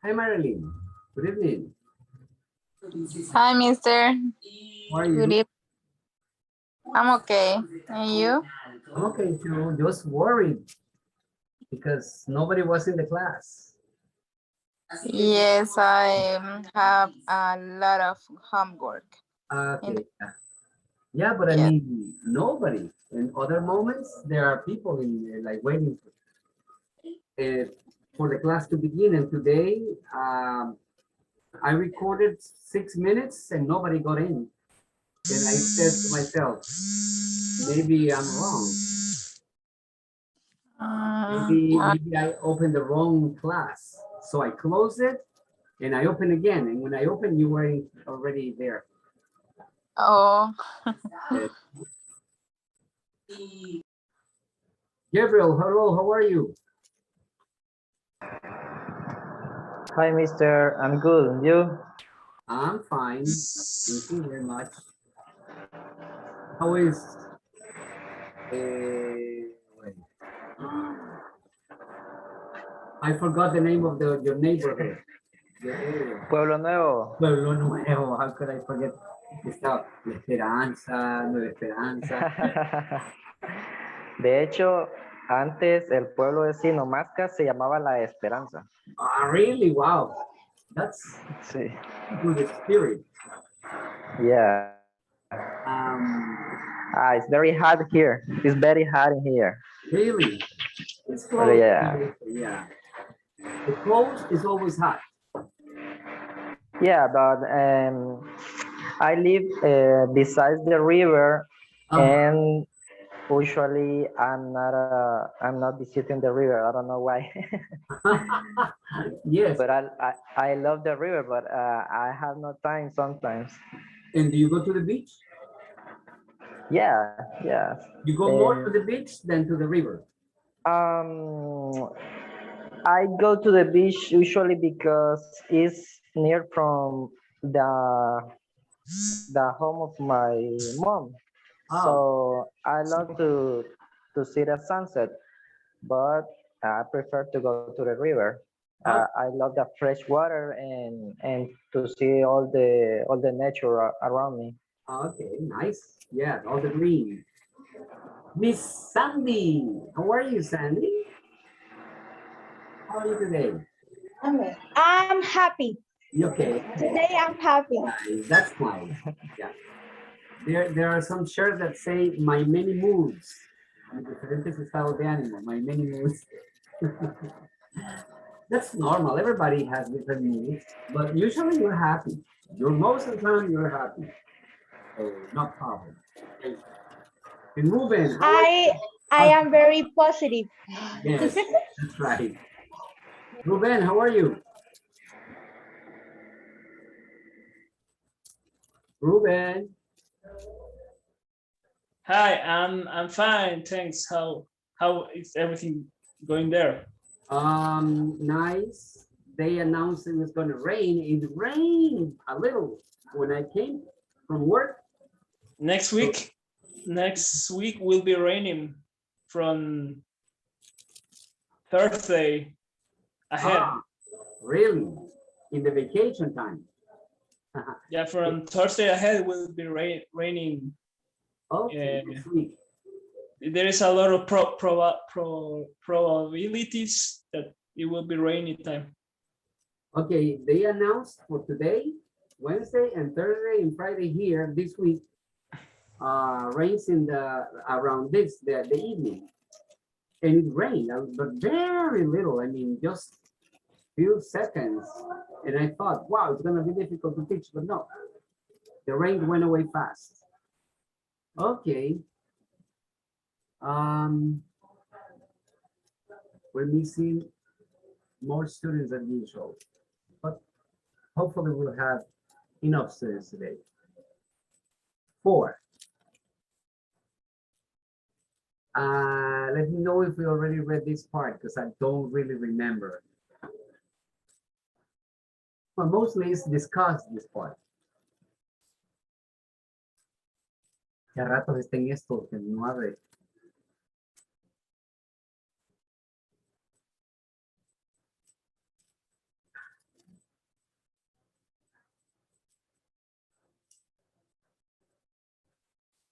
Hi, Marilyn. Good evening. Hi, mister. How are Good you? evening. I'm okay. And you? I'm okay too. Just worried because nobody was in the class. Yes, I have a lot of homework. In Okay. Yeah, but I yes. mean, nobody. In other moments, there are people in there, like waiting uh, for the class to begin. And today, I recorded 6 minutes and nobody got in. And I said to myself, maybe I'm wrong. Uh, Maybe I opened the wrong class. So I closed it and I opened again. And when I opened, you were already there. oh, Uh, Gabriel, hello, how are you? Hi, mister. I'm good. And you? I'm fine. Thank you very much. How is wait. I forgot the name of your neighborhood, your area. Pueblo Nuevo. Pueblo Nuevo. How could I forget? Está La Esperanza, Nueva Esperanza. De hecho, antes el pueblo vecino Masca se llamaba La Esperanza. Ah, really? Wow. That's Sí. good spirit. Yeah. Um, It's very hot here. It's very hot in here. really? It's But close. yeah. Yeah. The coast is always hot. Yeah, but I live besides the river, Uh, and usually I'm not visiting the river. I don't know why. yes. But I love the river, but I have no time sometimes. And do you go to the beach? Yeah, yeah. You go more to the beach than to the river. Um, I go to the beach usually because it's near from the home of my mom. Oh, So I love to see the sunset, but I prefer to go to the river. oh, I love the fresh water and to see all the nature around me. okay, nice. Yeah, all the green. Miss Sandy, how are you, Sandy? How are you today? I'm happy. You okay? Today I'm happy. Nice. That's nice. Yeah. There are some shirts that say my many moods. Diferentes estados de ánimo, my many moods. That's normal. Everybody has different moods, but usually you're happy. You're most of the time you're happy. So no problem. Okay. And Ruben, how are I you? I am very positive. Yes, that's right. Ruben, how are you? Ruben, Hi, I'm fine, thanks. How is everything going there? nice. They announced it was going to rain. It rained a little when I came from work. Next week will be raining from Thursday ahead. Ah, really? In the vacation time? Yeah, from Thursday ahead will be raining. Okay, this week. There is a lot of probabilities that it will be rainy time. Okay, they announced for today, Wednesday and Thursday and Friday here this week, rains in the around the evening. And it rained, but very little. I mean, just few seconds. And I thought, wow, it's gonna be difficult to teach, but no, the rain went away fast. Okay. We're missing more students than usual, but hopefully we'll have enough students today. 4. Let me know if we already read this part because I don't really remember. Well, mostly it's discussed this part. Que a ratos está en esto, que no abre.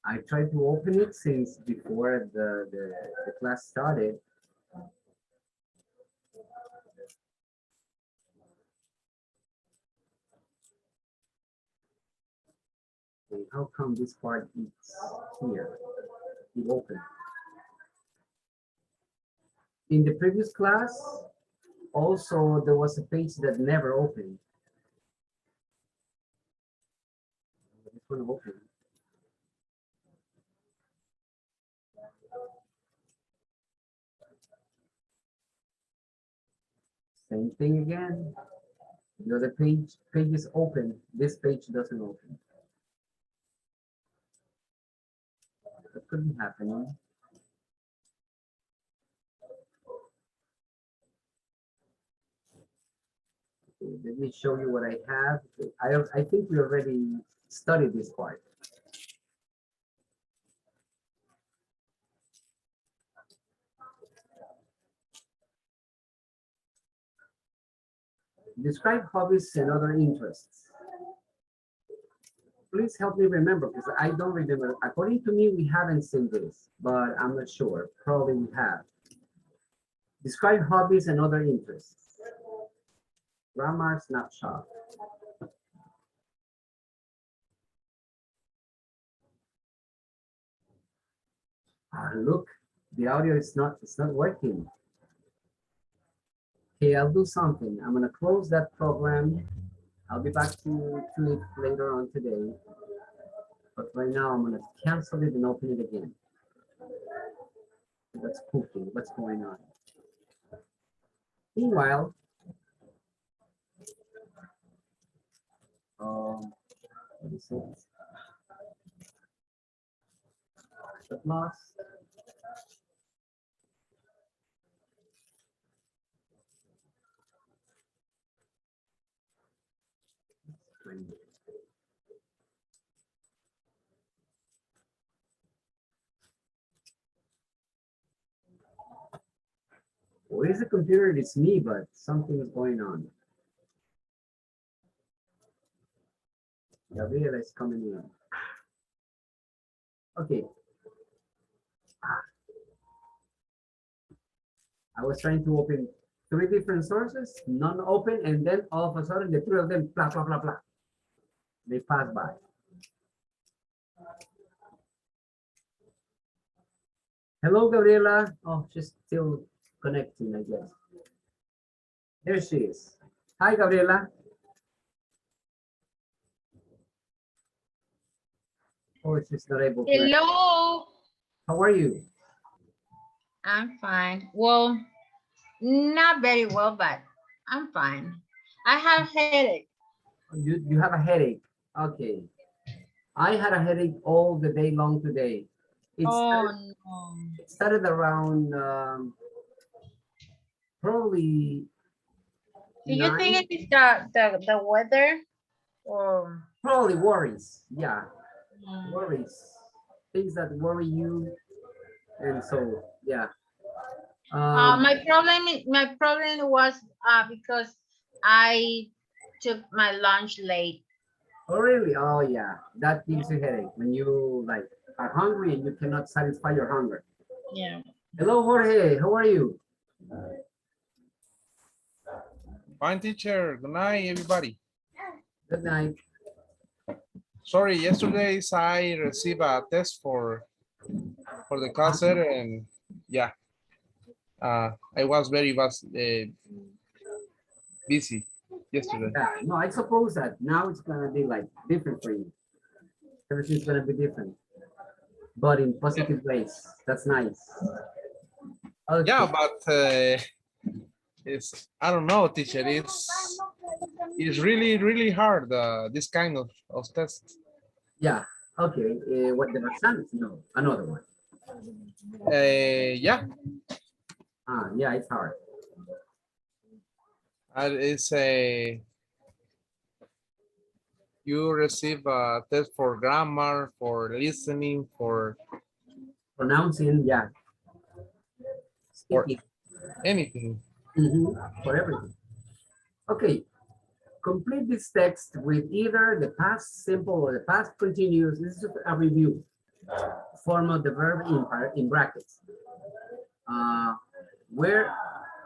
I tried to open it since before the class started. And how come this part is here? It opened. In the previous class, also there was a page that never opened. This one opened. Same thing again. The other page is open. This page doesn't open. That could be happening. Okay, let me show you what I have. I think we already studied this part. Describe hobbies and other interests. Please help me remember because I don't remember. According to me, we haven't seen this, but I'm not sure. Probably we have. Describe hobbies and other interests. Grammar snapshot. Look, the audio is not, it's not working. Okay, I'll do something. I'm gonna close that program. I'll be back to it later on today. But right now I'm gonna cancel it and open it again. That's cooking, what's going on? Meanwhile, what is it? Stop loss. What is the computer? It's me, but something is going on. Gabriela is coming in. Okay. I was trying to open 3 different sources, none open, and then all of a sudden the 3 of them, blah, blah, blah, blah. They pass by. Hello, Gabriela. Oh, she's still connecting, I guess. There she is. Hi, Gabriela. Oh, she's not able to. Hello. How are you? I'm fine. Well, not very well, but I'm fine. I have headache. You have a headache. Okay. I had a headache all the day long today. Oh no. It started around probably Do you 9. think it is the weather or Probably worries. Yeah, mm, worries. Things that worry you. And so, yeah. my problem was because I took my lunch late. Oh, really? Oh, yeah. That gives you headache when you like are hungry and you cannot satisfy your hunger. Yeah. Hello, Jorge. How are you? Fine, teacher. Good night, everybody. Good night. Sorry, yesterday I received a test for the call center, and yeah, I was very busy yesterday. Yeah, no, I suppose that now it's gonna be like different for you. Everything's gonna be different, but in positive ways. That's nice. Okay. Yeah, but it's I don't know, teacher. It's really hard this kind of tests. Yeah. Okay. What the exam? No, another one. Yeah, Yeah, it's hard. it's a you receive a test for grammar, for listening, for Pronouncing, yeah. For Speaking. anything. For everything. Okay. Complete this text with either the past simple or the past continuous. This is a review. form of the verb in brackets. Where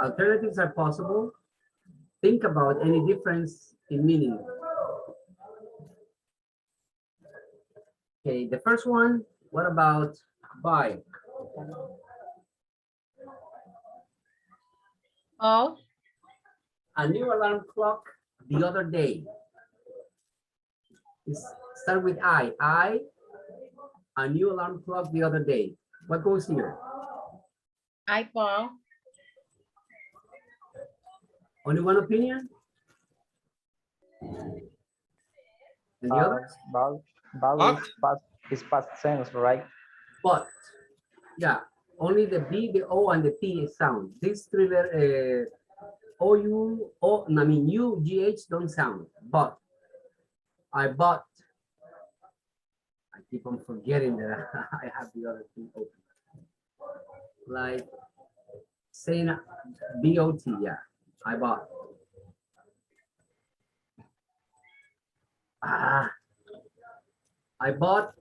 alternatives are possible, think about any difference in meaning. Okay, the first one, what about buy? Oh, A new alarm clock the other day. Start with I, a new alarm clock the other day. What goes here? I bought. Only one opinion? And the others? But is past tense, right? But, yeah, only the B, the O, and the T sound. These three letters, O-U, O, I mean, U, G-H don't sound. But, I bought. I keep on forgetting that I have the other two open. Like, saying B-O-T, yeah, I bought. I bought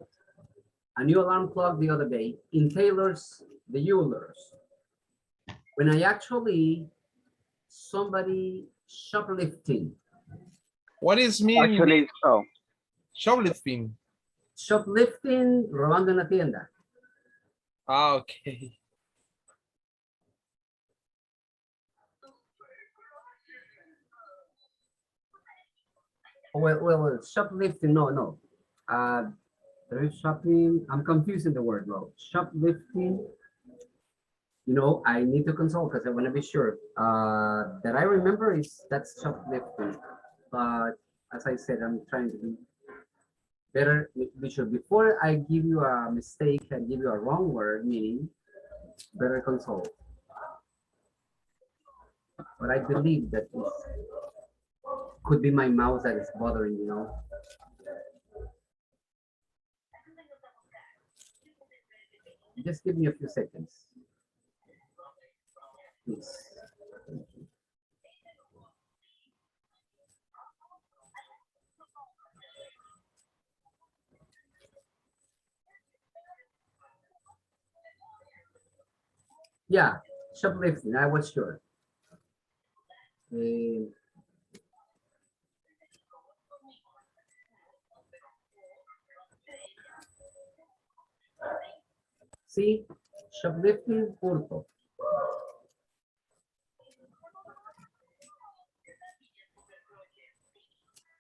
a new alarm clock the other day in Taylor's, the jewelers. When I actually, somebody shoplifting. What is mean Actually, so. shoplifting? Shoplifting, robando una tienda. Ah, okay. Well, shoplifting, no. There is shopping, I'm confusing the word, no. Shoplifting, you know, I need to consult because I want to be sure. That I remember is that's shoplifting. But as I said, I'm trying to be better, be sure. Before I give you a mistake and give you a wrong word, meaning better consult. But I believe that this could be my mouse that is bothering, you know. Just give me a few seconds. Please. Yeah, shoplifting, I was sure. See, shoplifting, hurto.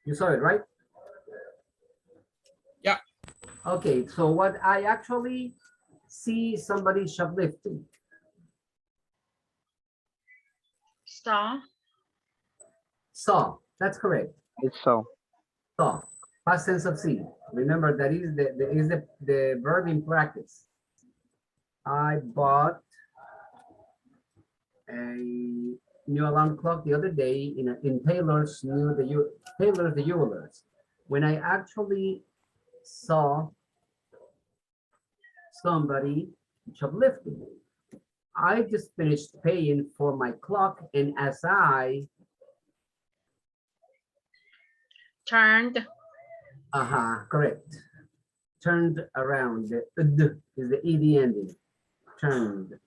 You saw it, right? Yeah. Okay, so what I actually see somebody shoplifting. Saw, that's correct. It's so. Saw, past tense of see. Remember that is the verb in practice. I bought a new alarm clock the other day in Taylor's Taylor's the jewelers. When I actually saw somebody shoplifting, I just finished paying for my clock, and as I Turned. correct. Turned around. The d is the ed ending. Turned.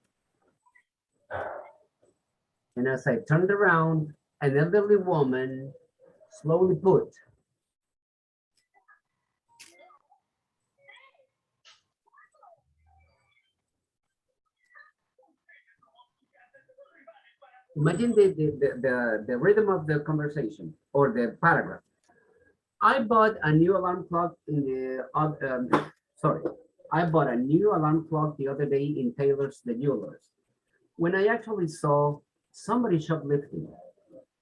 And as I turned around, an elderly woman slowly put. Imagine the rhythm of the conversation or the paragraph. I bought a new alarm clock in the sorry. I bought a new alarm clock the other day in Taylor's the jewelers. When I actually saw somebody shoplifting,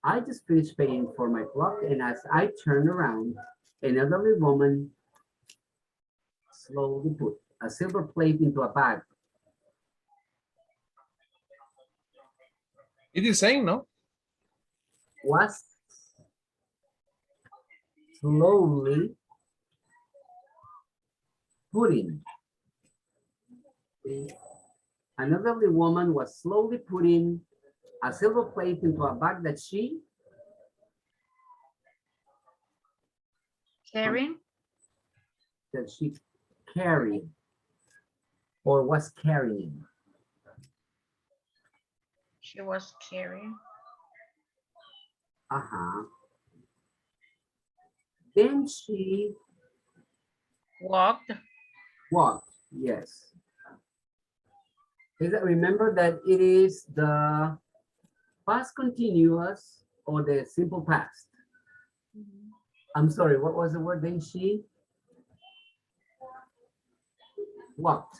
I just finished paying for my clock, and as I turned around, an elderly woman slowly put a silver plate into a bag. It is saying, no? Was slowly putting. An elderly woman was slowly putting a silver plate into a bag that she Carrying. carried. or was carrying? She was carrying. Uh-huh. Then she Walked. walked, yes. Remember that it is the past continuous or the simple past. I'm sorry, what was the word? Then she walked.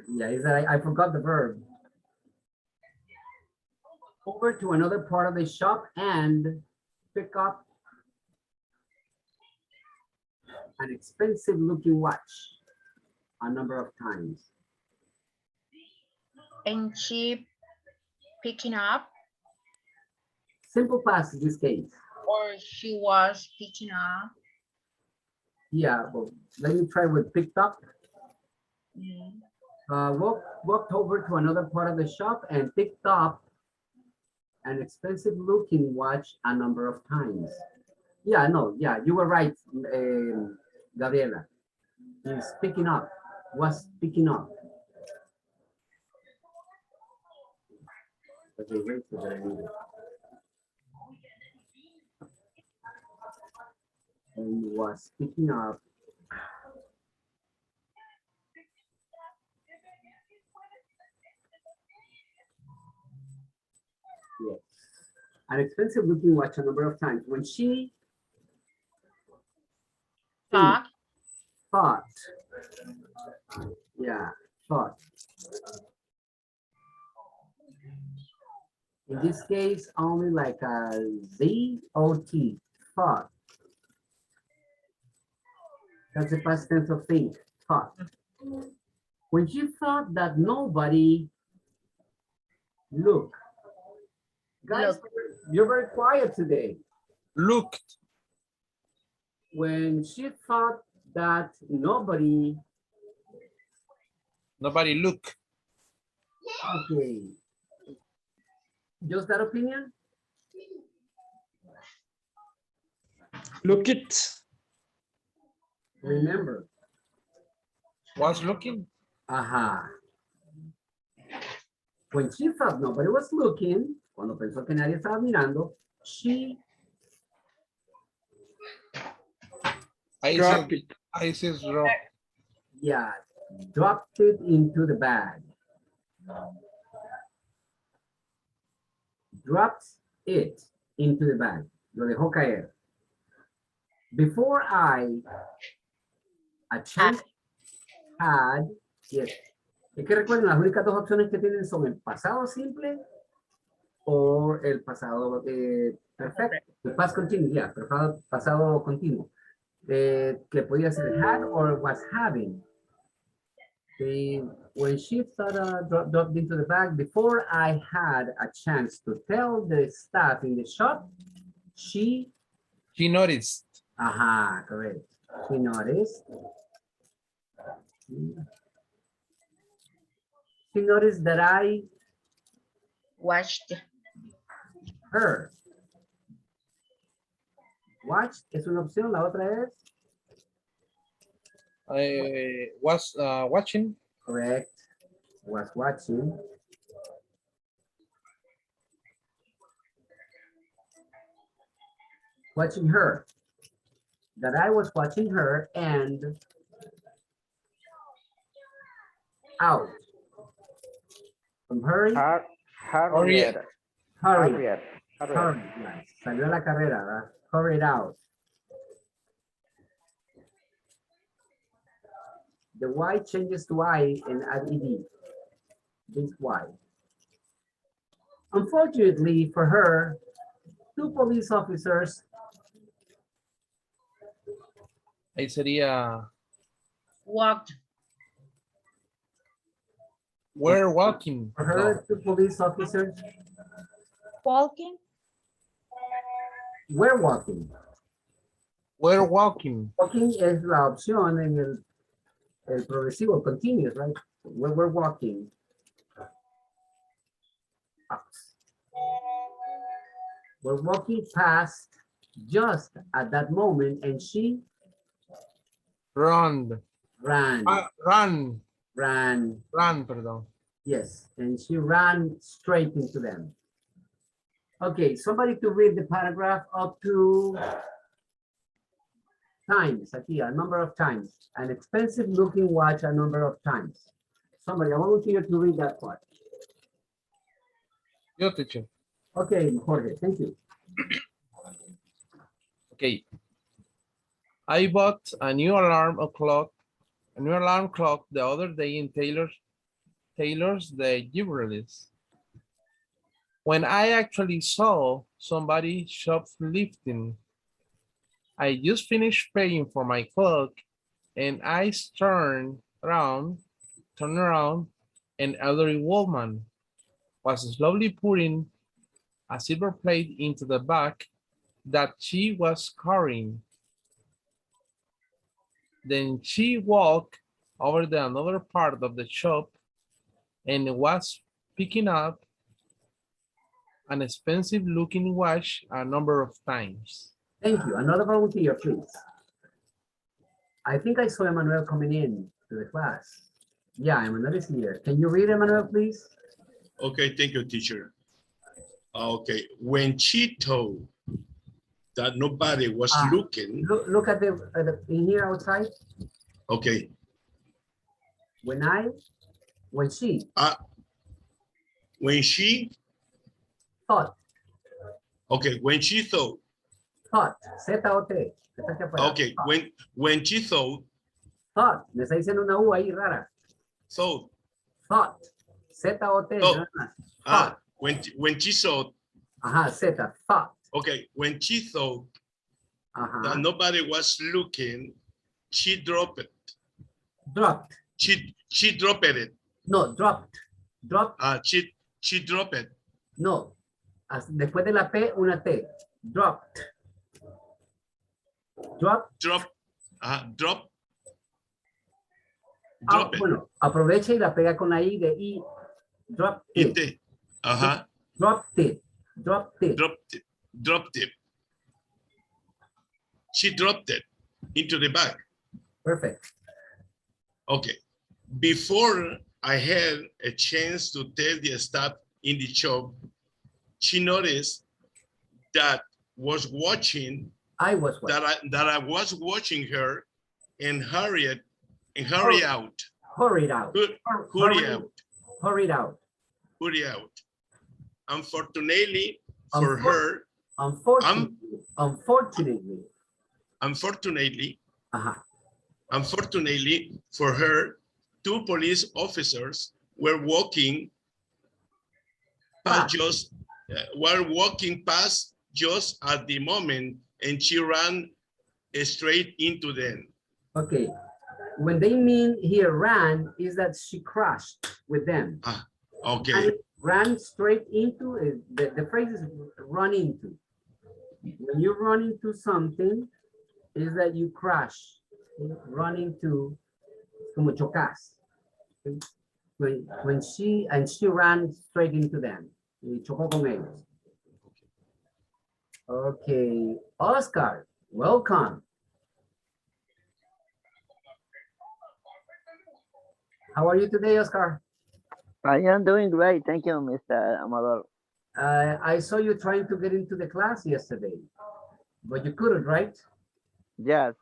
Yeah, I forgot the verb. Over to another part of the shop and pick up an expensive looking watch a number of times. And she picking up, Simple past in this case. or she was picking up. Yeah, well, let me try with picked up. Mhm. Walked over to another part of the shop and picked up an expensive looking watch a number of times. Yeah, no, yeah, you were right, Gabriela. He's picking up, was picking up. Okay, wait for that I need it. And was picking up. Yes. An expensive looking watch a number of times. When she Talk. thought, yeah, thought. In this case, only like a Z-O-T, thought. That's the past tense of think, thought. When she thought that nobody looked. Guys, Look. you're very quiet today. Looked. When she thought that nobody, Look. okay. Just that opinion? Look it. Remember. Was looking. Ajá. When she thought nobody was looking, cuando pensó que nadie estaba mirando, she Drop it. I says drop. yeah, dropped it into the bag. Dropped it into the bag. Lo dejó caer. Before a chance had, yes. Es que recuerden, las únicas dos opciones que tienen son el pasado simple o el pasado perfecto. El past continuous, yeah, pasado continuo. Que podía ser had or was having. When she thought dropped into the bag, before I had a chance to tell the staff in the shop, she noticed. aha, correct. She noticed. She noticed that I Watched. her. Watch es una opción, la otra es I was watching. correct. Was watching. Watching her. That I was watching her and out. From hurry, Harriet. hurry, Harriet. hurry. Yes. Salió a la carrera, ¿verdad? Hurried out. The Y changes to I and add ed. This Y. Unfortunately for her, two police officers Ahí sería Walked. we're walking. for her, two police officers Walking. were walking. We're walking. Walking es la opción en el progresivo, continuous, right? We're walking. We're walking past just at that moment and she Run. ran. Run. Ran, perdón. yes, and she ran straight into them. Okay, somebody to read the paragraph up to times, aquí, a number of times. An expensive looking watch a number of times. Somebody, I volunteer to read that part. Yo, teacher. Okay, Jorge, thank you. Okay. I bought a new alarm clock the other day in Taylor's the Jubilees. When I actually saw somebody shoplifting, I just finished paying for my clock and I turned around, an elderly woman was slowly putting a silver plate into the bag that she was carrying. Then she walked over to another part of the shop and was picking up an expensive looking watch a number of times. Thank you. Another volunteer, please. I think I saw Emmanuel coming in to the class. Yeah, Emmanuel is here. Can you read Emmanuel, please? Okay, thank you, teacher. Okay, when she told that nobody was looking, Look at the in here outside. okay, When she when she, thought, when she thought, Z-O-T. okay, when she thought, Thought, me está diciendo una U ahí rara. thought, Thought, Z-O-T. Thought. Thought. when she thought, Ajá, Z, thought. okay, when she thought Ajá. that nobody was looking, she dropped it. Dropped. She dropped it. No, dropped. Dropped. She dropped it. No. Después de la P, una T. Dropped. Drop. Drop. Drop. Ah, Drop it. bueno, aprovecha y la pega con la I de I. Drop it. It. Dropped it. Dropped it. Dropped it. Dropped it. She dropped it into the bag. Perfect. Okay. Before I had a chance to tell the staff in the shop, she noticed that was watching I was what? that I was watching her and hurried out. Hurried out. Hurry out. Hurried out. Hurry out. Unfortunately for her, Unfortunately. Uh-huh. Unfortunately for her, two police officers were walking past just at the moment, and she ran straight into them. Okay. When they mean here ran, is that she crashed with them. Okay. And ran straight into, the phrase is run into. When you run into something, is that you crash. Run into, como chocas. When she ran straight into them. Y chocó con ellos. Okay, Oscar, welcome. How are you today, Oscar? I am doing great. Thank you, Mr. Amador. I saw you trying to get into the class yesterday, but you couldn't, right? Yes.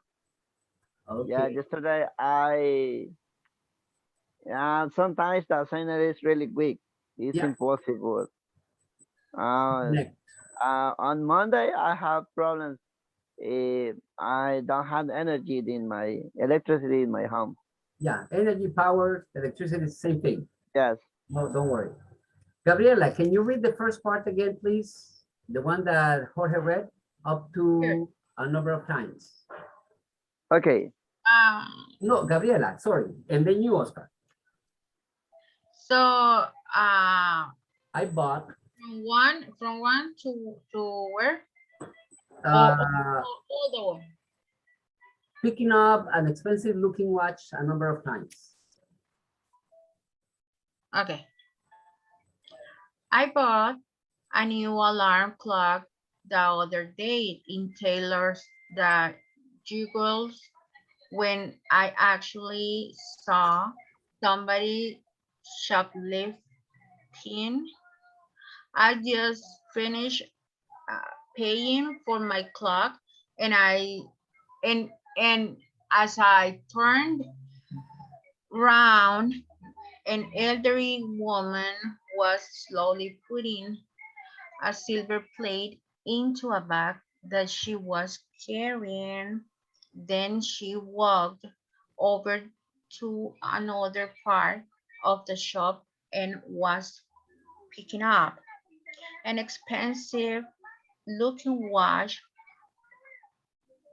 Okay. Yeah, yesterday sometimes the signal is really quick. It's impossible. On Monday, I have problems. I don't have energy in my electricity in my home. Yeah, energy, power, electricity, same thing. Yes. No, don't worry. Gabriela, can you read the first part again, please? The one that Jorge read up to a number of times. Okay. No, Gabriela, sorry. And then you, Oscar. So I bought from one to where? all the one. Picking up an expensive looking watch a number of times. Okay. I bought a new alarm clock the other day in Taylor's that jiggles when I actually saw somebody shoplifting. I just finished paying for my clock, and and as I turned round, an elderly woman was slowly putting a silver plate into a bag that she was carrying. Then she walked over to another part of the shop and was picking up an expensive looking watch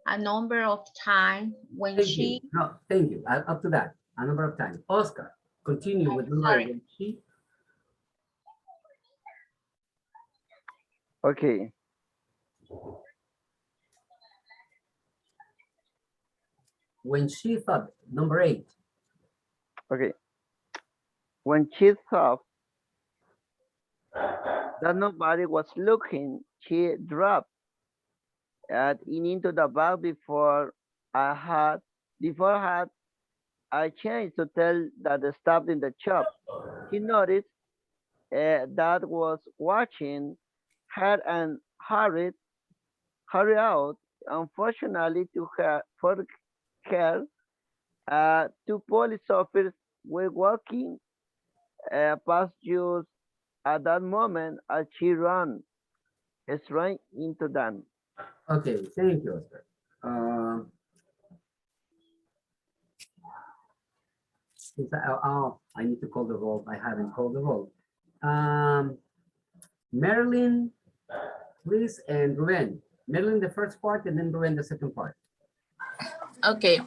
a number of times when Thank you. she, No, thank you. Up to that, a number of times. Oscar, continue with number sorry, 8. Okay. When she thought, number 8. Okay. When she saw that nobody was looking, she dropped it into the bag before I had a chance to tell that the staff in the shop. She noticed that was watching her and hurried out. Unfortunately for her, two police officers were walking past just at that moment as she ran straight into them. Okay, thank you, Oscar. I need to call the roll. I haven't called the roll. Marilyn, please, and Ruben. Marilyn, the first part, and then Ruben, the second part. Okay.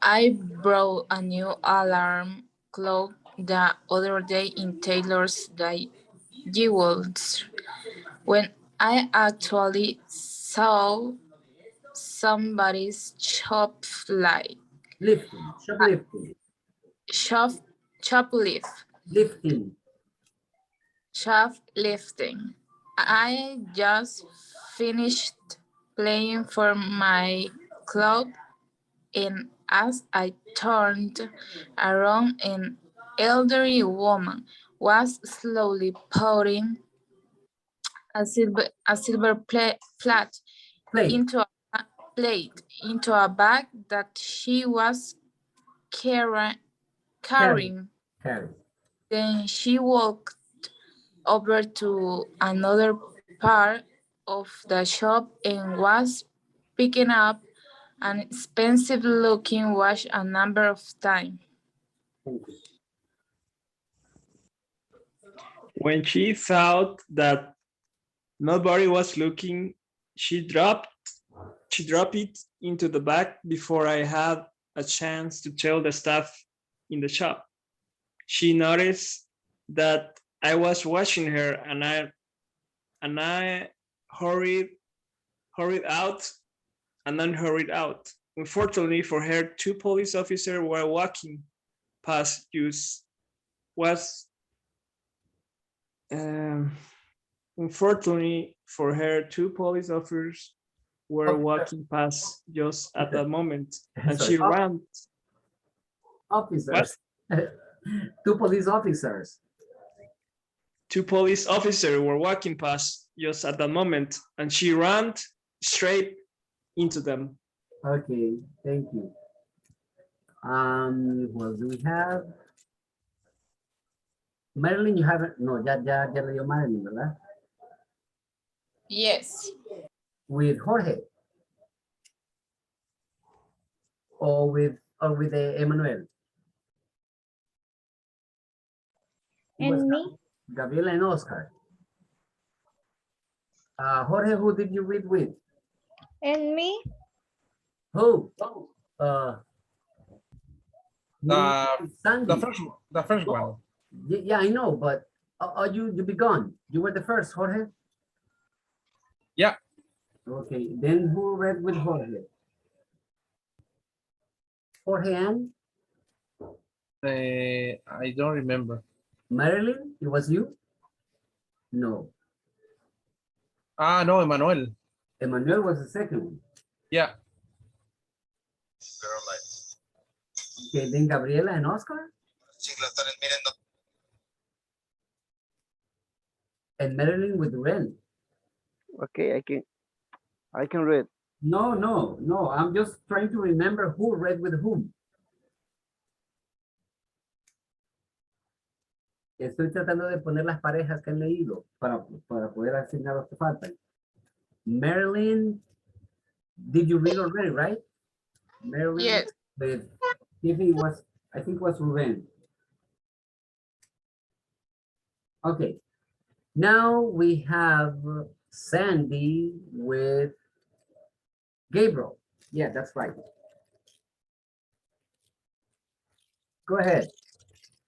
I brought a new alarm clock the other day in Taylor's jewels when I actually saw somebody's Lifting, shoplifting, shop shoplift lifting. shoplifting. I just finished playing for my club, and as I turned around, an elderly woman was slowly pouring a silver plate Plate, into a bag that she was carry, carrying. carry. Then she walked over to another part of the shop and was picking up an expensive looking watch a number of times. Thank you. When she thought that nobody was looking, she dropped it into the bag before I had a chance to tell the staff in the shop. She noticed that I was watching her, and I hurried out and then hurried out. Unfortunately for her, two police officers were walking past um, unfortunately for her, two police officers were walking past just at that moment, and Sorry, she ran. What? officers. Two police officers. Two police officers were walking past just at that moment, and she ran straight into them. Okay, thank you. What do we have? Marilyn, you haven't, no, ya le dio Marilyn, ¿verdad? Yes. With Jorge. Or with Emmanuel. It was And me? Gabriela and Oscar. Jorge, who did you read with? And me? Who? The Sandy. first one. Yeah, I know, but you be gone. You were the first, Jorge. Yeah. Okay, then who read with Jorge? Jorge and I don't remember. Marilyn, it was you? No. No, Emmanuel. Emmanuel was the second one. Yeah. Okay, then Gabriela and Oscar. And Marilyn with Ren. Okay, I can read. No, no, no. I'm just trying to remember who read with whom. Estoy tratando de poner las parejas que han leído para poder asignar los que faltan. Marilyn, did you read already, right? Marilyn, Yes. with Stevie was, I think was Ruben. Okay. Now we have Sandy with Gabriel. Yeah, that's right. Go ahead.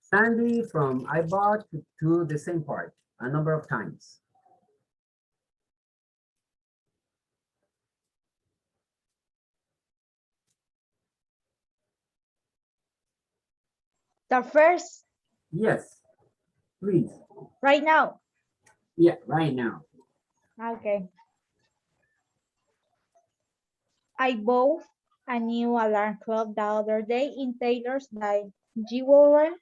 Sandy from I bought to the same part a number of times. The first, Yes, please. right now. Yeah, right now. Okay. I bought a new alarm clock the other day in Taylor's by Jewelers.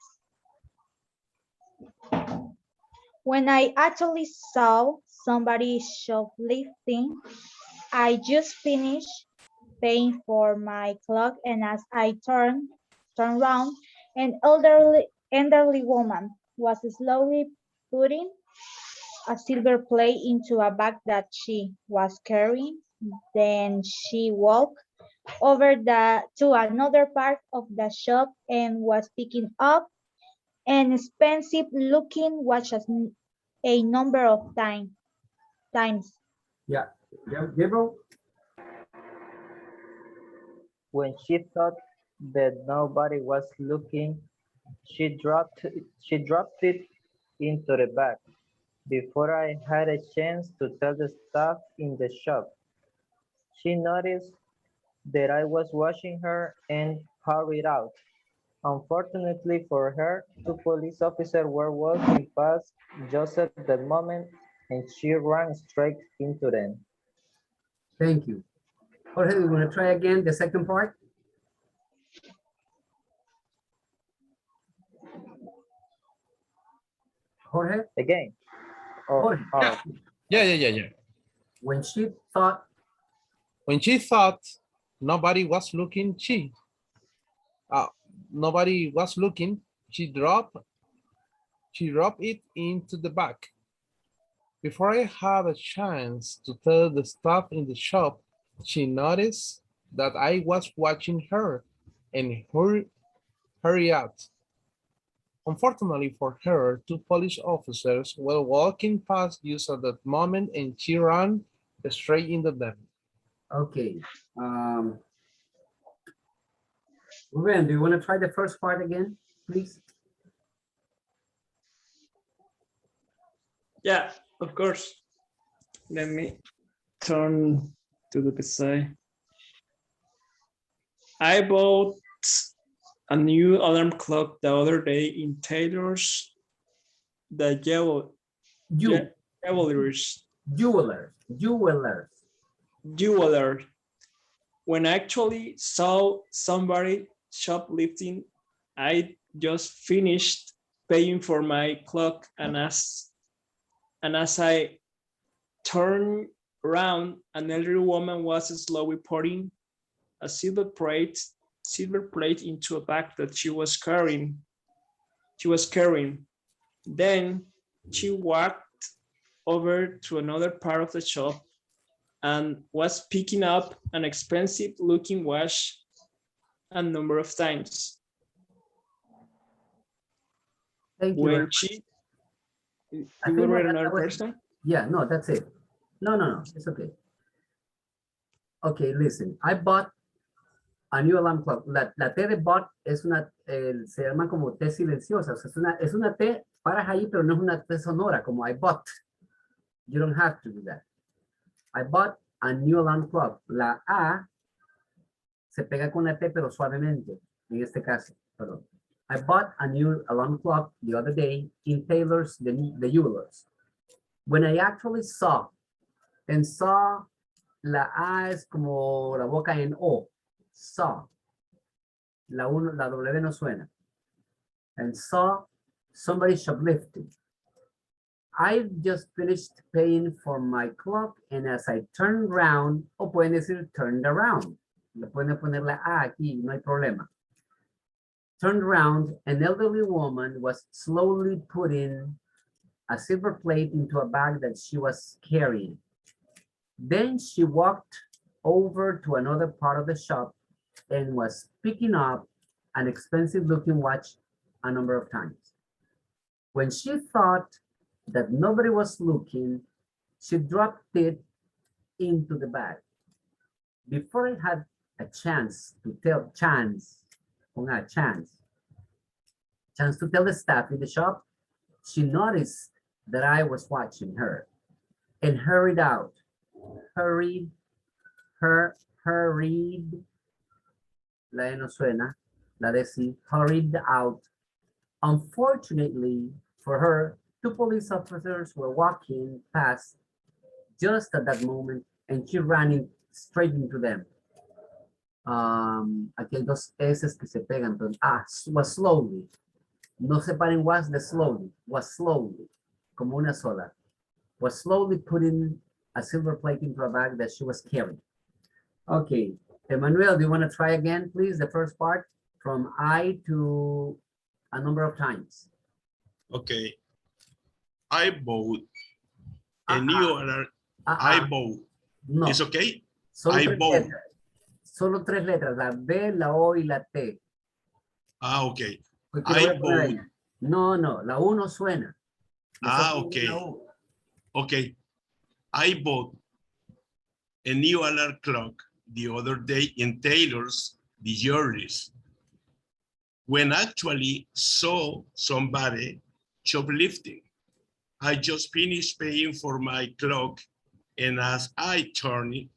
When I actually saw somebody shoplifting, I just finished paying for my clock, and as I turned around, an elderly woman was slowly putting a silver plate into a bag that she was carrying. Then she walked over to another part of the shop and was picking up an expensive looking watch a number of times. Yeah, Gabriel. When she thought that nobody was looking, she dropped it into the bag. Before I had a chance to tell the staff in the shop, she noticed that I was watching her and hurried out. Unfortunately for her, two police officers were walking past just at the moment, and she ran straight into them. Thank you. Jorge, we want to try again the second part. Jorge, Again, oh, Jorge. Yeah. When she thought Nobody was looking, nobody was looking, she dropped it into the bag. Before I had a chance to tell the staff in the shop, she noticed that I was watching her and hurried out. Unfortunately for her, two police officers were walking past just at that moment, and she ran straight into them. okay. Ruben, do you want to try the first part again, please? Yeah, of course. Let me turn to the side. I bought a new alarm clock the other day in Taylor's, the jeweler. When I actually saw somebody shoplifting, I just finished paying for my clock, and as I turned around, an elderly woman was slowly pouring a silver plate into a bag that she was carrying. Then she walked over to another part of the shop and was picking up an expensive looking watch a number of times. Thank you. When she, you will read another person? Yeah, no, that's it. No, it's okay. Okay, listen, I bought a new alarm clock. La T de bought es una, se llama como T silenciosa. O sea, es una T, paras ahí, pero no es una T sonora, como I bought. You don't have to do that. I bought a new alarm clock. La A se pega con la T, pero suavemente, en este caso, perdón. I bought a new alarm clock the other day in Taylor's, the Jewelers. When I actually saw la A es como la boca en O, saw. la W no suena. And saw somebody shoplifting. I just finished paying for my clock and as I turned around, o pueden decir turned around. Le pueden poner la A aquí, no hay problema. Turned around, an elderly woman was slowly putting a silver plate into a bag that she was carrying. Then she walked over to another part of the shop and was picking up an expensive looking watch a number of times. When she thought that nobody was looking, she dropped it into the bag. Before I had a chance to tell to tell the staff in the shop, she noticed that I was watching her and hurried out. Hurried, la E no suena, la de sí, hurried out. Unfortunately for her, two police officers were walking past just at that moment and she ran straight into them. Aquí hay dos S que se pegan, pero, was slowly. No separen was de slowly, was slowly, como una sola. Was slowly putting a silver plate into a bag that she was carrying. Okay, Emmanuel, do you want to try again, please, the first part from I to a number of times? Okay. I bought a new alert. I bought. No. It's okay? Solo I tres bought. letras. Solo tres letras, la B, la O y la T. Okay. Porque lo voy I a poner ahí. bought. No, la U no suena. Le está poniendo Okay. la U. Okay. I bought a new alarm clock the other day in Taylor's, the jewelries, when actually saw somebody shoplifting. I just finished paying for my clock, and as I turn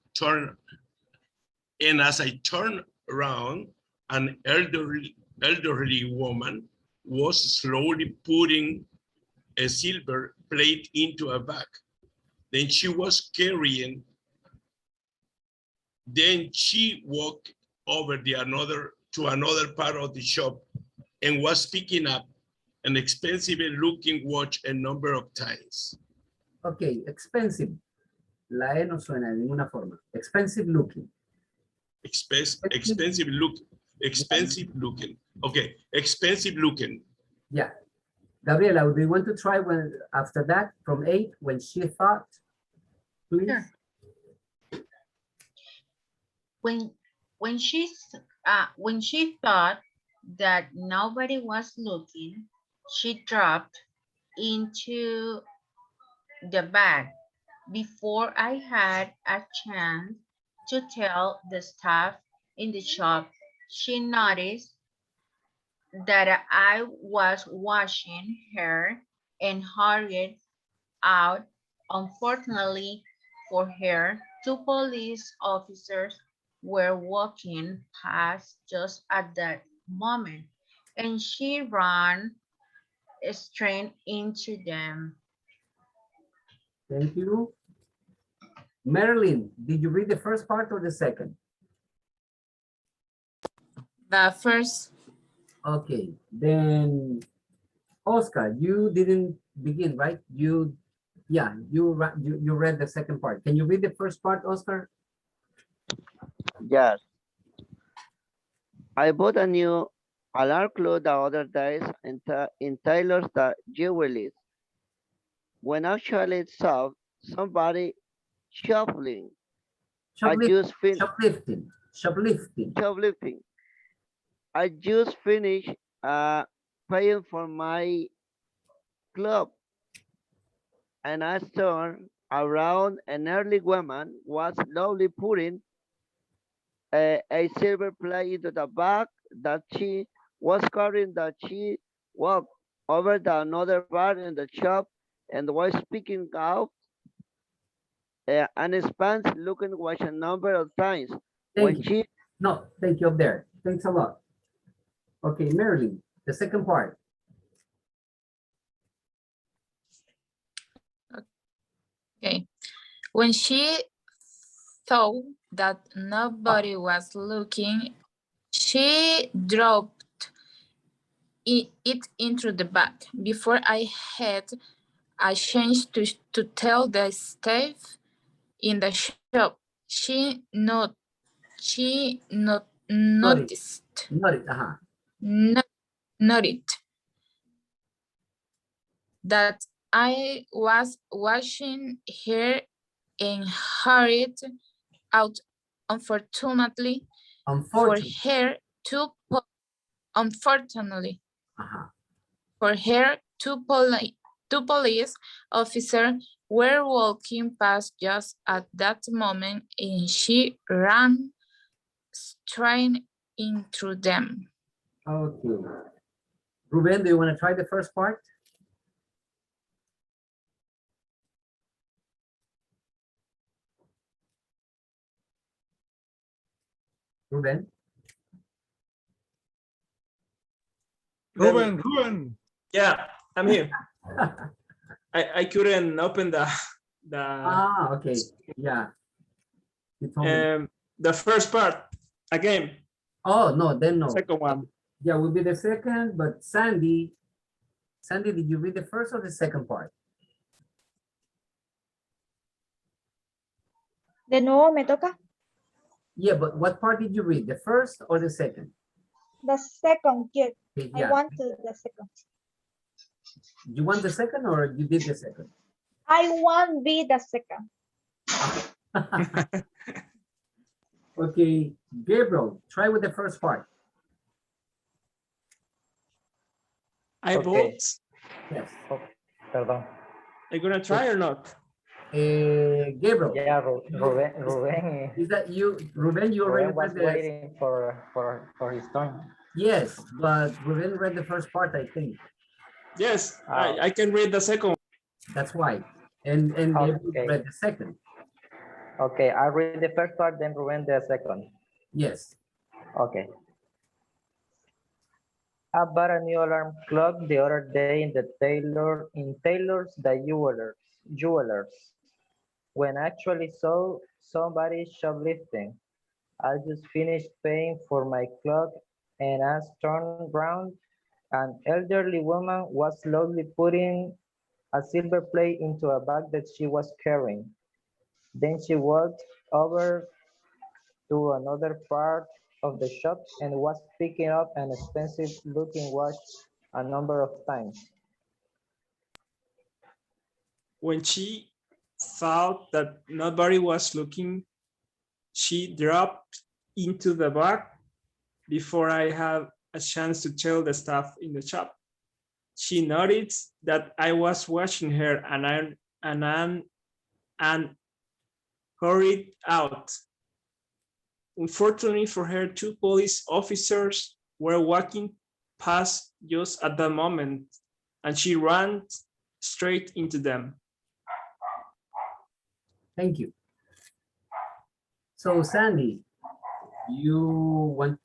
around, an elderly woman was slowly putting a silver plate into a bag. Then she was carrying. Then she walked over to another part of the shop and was picking up an expensive looking watch a number of times. Okay, expensive. La E no suena de ninguna forma. Expensive looking. Expensive looking. Okay, expensive looking. Yeah. Gabriela, do you want to try when after that from 8 when she thought, please? Sure. When she thought that nobody was looking, she dropped into the bag. Before I had a chance to tell the staff in the shop, she noticed that I was watching her and hurried out. Unfortunately for her, two police officers were walking past just at that moment, and she ran straight into them. Thank you. Marilyn, did you read the first part or the second? The first. Okay, then Oscar, you didn't begin, right? You read the second part. Can you read the first part, Oscar? Yes. I bought a new alarm clock the other day in Taylor's jewelries. When actually saw somebody shoplifting. Shoplifting. Shoplifting. I just finished paying for my club, and I turned around. An early woman was slowly putting a silver plate into the bag that she was carrying. That she walked over to another bar in the shop and was speaking out and spans looking watch a number of times. Thank you. No, thank you up there. Thanks a lot. Okay, Marilyn, the second part. Okay. When she thought that nobody was looking, She dropped it into the bag before I had a chance to tell the staff in the shop. She Noted. noticed Noted. Uh-huh. noted that I was watching her and hurried out. Unfortunately for Unfortunately. her, unfortunately Uh-huh. for her, two police officers were walking past just at that moment, and she ran straight into them. Okay. Ruben, do you want to try the first part? Ruben? Ruben. Yeah, I'm here. I couldn't open the Okay. Yeah. You told me. the first part again. Oh, no, then no. Second one. Yeah, will be the second, but Sandy, did you read the first or the second part? De nuevo me toca. Yeah, but what part did you read? The first or the second? The second kid. Okay, I yeah. want the second. You want the second or you did the second? I want be the second. Okay, Gabriel, try with the first part. I Okay. vote. Yes. Oh, perdón. Are you gonna try or not? Gabriel. Yeah, Ruben. Is that you, Ruben? You already Ruben was read the. waiting for his turn. Yes, but Ruben read the first part, I think. Yes, Oh. I can read the second one. That's why. And Gabriel Okay. read the second. Okay, I read the first part, then Ruben the second. Yes. Okay. I bought a new alarm clock the other day in Taylor's the jewelers. When I actually saw somebody shoplifting, I just finished paying for my clock and I turned around. An elderly woman was slowly putting a silver plate into a bag that she was carrying. Then she walked over to another part of the shop and was picking up an expensive looking watch a number of times. When she thought that nobody was looking, she dropped into the bag before I had a chance to tell the staff in the shop. She noticed that I was watching her and hurried out. Unfortunately for her, two police officers were walking past just at that moment, and she ran straight into them. Thank you. So Sandy, you will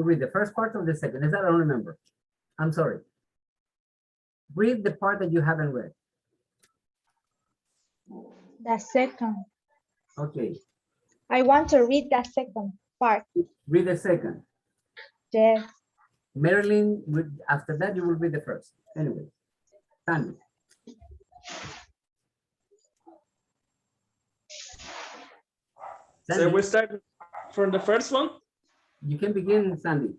read the first part or the second? Is that I don't remember. I'm sorry. Read the part that you haven't read. The second. Okay. I want to read the second part. Read the second. Yes. Marilyn, after that, you will read the first. Anyway, Sandy. So we start from the first one? You can begin, Sandy.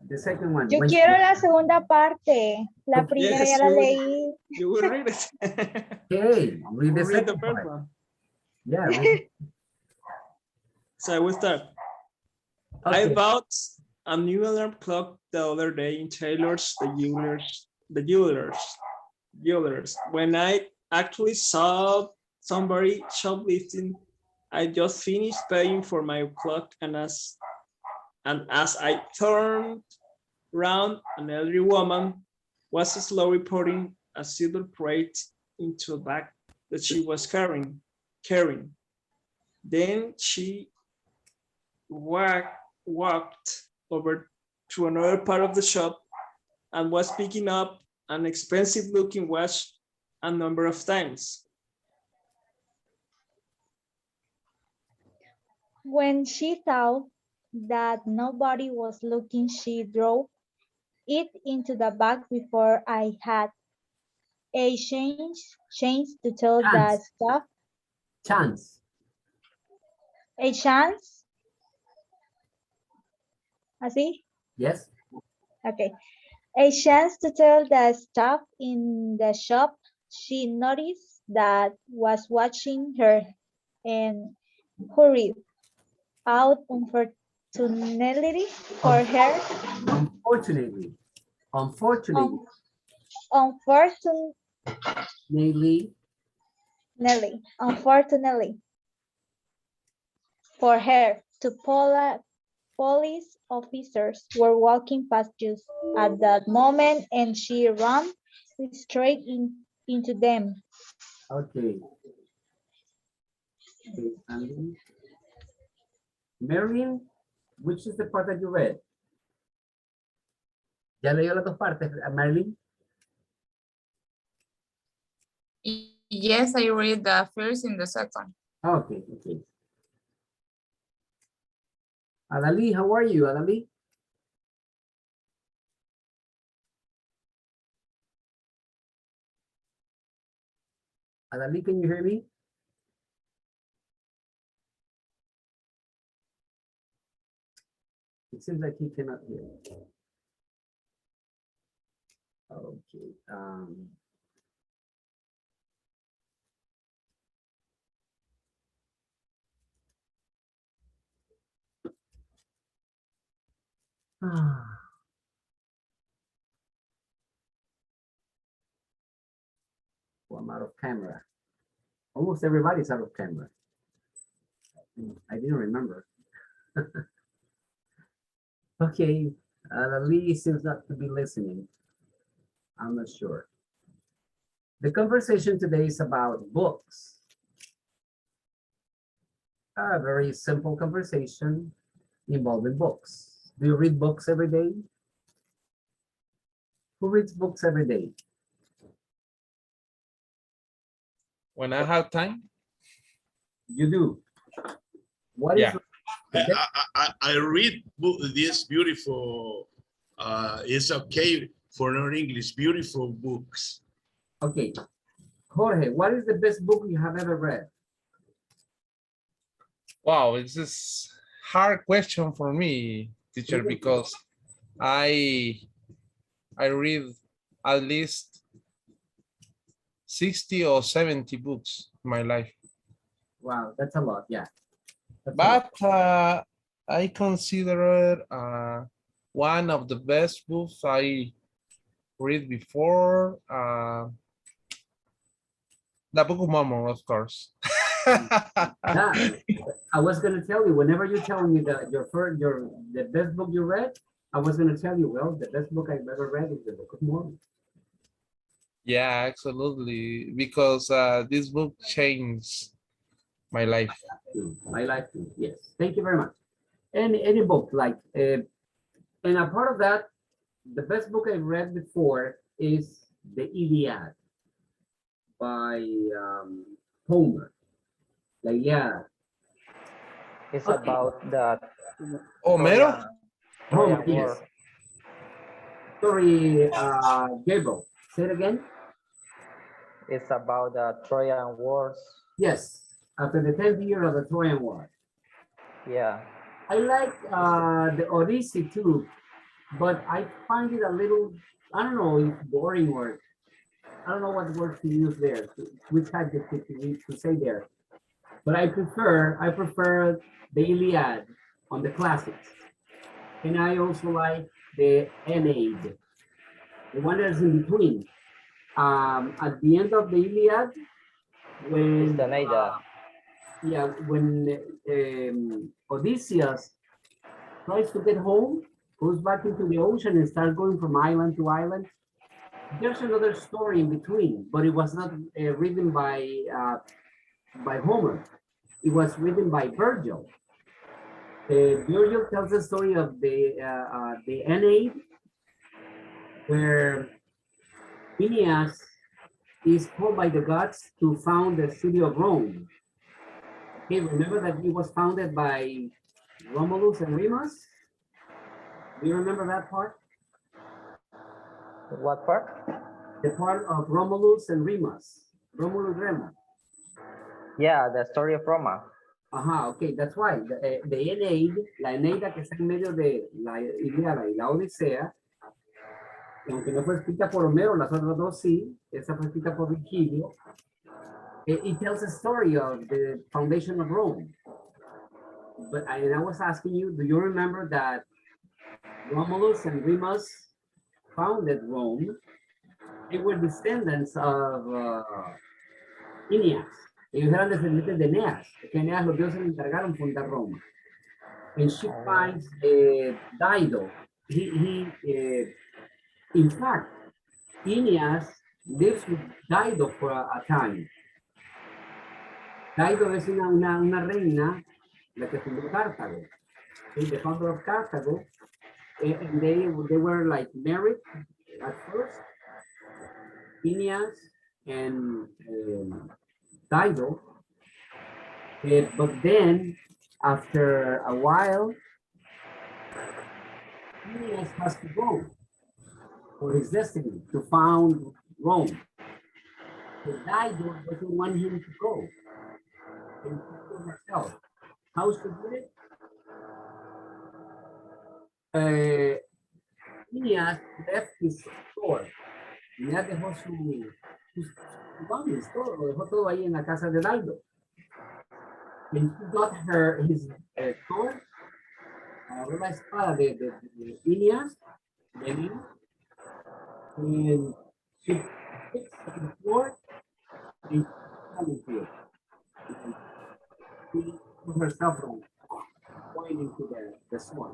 The second one. Yo quiero la segunda parte. La primera Yes, ya la leí. you will read it. Okay, read the We'll read the second first part. one. Yeah. Read. So I will start. Okay. I bought a new alarm clock the other day in Taylor's, the jewelers. When I actually saw somebody shoplifting, I just finished paying for my clock, and as I turned around, an elderly woman was slowly putting a silver plate into a bag that she was carrying. Then she walked over to another part of the shop and was picking up an expensive looking watch a number of times. When she saw that nobody was looking, she drove it into the bag before I had a chance to tell the Chance, staff. chance. A chance? Así? Yes. Okay. A chance to tell the staff in the shop she noticed that was watching her and hurried out unfortunately for her. Unfortunately, unfortunately, Un- unfortunately, Nately, unfortunately for her, police officers were walking past just at that moment, and she ran straight into them. okay. Okay, Andy. Marilyn, which is the part that you read? ¿Ya leyó las dos partes, Marilyn? Yes, I read the first and the second. Okay, okay. Adali, how are you, Adali? Adali, can you hear me? It seems like he cannot hear. Okay. Oh, I'm out of camera. Almost everybody's out of camera. I didn't remember. Okay, Ali seems not to be listening. I'm not sure. The conversation today is about books. A very simple conversation involving books. Do you read books every day? Who reads books every day? When I have time, You do. What is yeah. the best? I read this beautiful, it's okay for non-English, beautiful books. Okay, Jorge, what is the best book you have ever read? Wow, this is hard question for me, teacher, because I read at least 60 or 70 books in my life. Wow, that's a lot, yeah. That's a lot. But I consider it one of the best books I read before. The Book of Mormon, of course. Yeah, I was gonna tell you, whenever you tell me that the best book you read, I was gonna tell you, well, the best book I've ever read is the Book of Mormon. Yeah, absolutely. Because this book changed my life. My life too, yes. Thank you very much. Any book, like, and a part of that, the best book I've read before is the Iliad by Homer. Like, yeah. It's Okay. about the Homero? Homer, Trojan yes. War. Sorry, Gabriel, say it again. It's about the Trojan Wars. Yes, after the 10th year of the Trojan War. Yeah. I like the Odyssey too, but I find it a little, I don't know if boring or, I don't know what word to use there, which adjective to say there. But I prefer the Iliad on the classics. And I also like the Aeneid, the one that's in between. At the end of the Iliad, when It's the Neida. yeah, when Odysseus tries to get home, goes back into the ocean and starts going from island to island. There's another story in between, but it was not written by Homer. It was written by Virgil. Virgil tells the story of the Aeneid, where Aeneas is called by the gods to found the city of Rome. Okay, remember that it was founded by Romulus and Remus. Do you remember that part? What part? The part of Romulus and Remus. Romulus Remus. Yeah, the story of Roma. Ajá, ok, that's right. The Eneid, la Eneida que está en medio de la Ilíada y la Odisea, aunque no fue escrita por Homero, las otras dos sí, esa fue escrita por Virgilio. It tells a story of the foundation of Rome. But I was asking you, do you remember that Romulus and Remus founded Rome? They were descendants of Eneas. Ellos eran descendientes de Eneas. Que Eneas los dioses le encargaron fundar Roma. And she finds Dido. In fact, Eneas lives with Dido for a time. Dido es una reina, la que fundó Cartago. The founder of Cartago. And they were like married at first. Eneas and Dido. But then, after a while, Eneas has to go for his destiny to found Rome. So Dido doesn't want him to go. And she told herself, how she did it? Eneas left his sword. Eneas dejó sus belongings, todo, lo dejó todo ahí en la casa de Dido. And she got his sword, agarró la espada de Eneas, and she fixed the sword and coming to it. And she put herself on, pointing to the sword.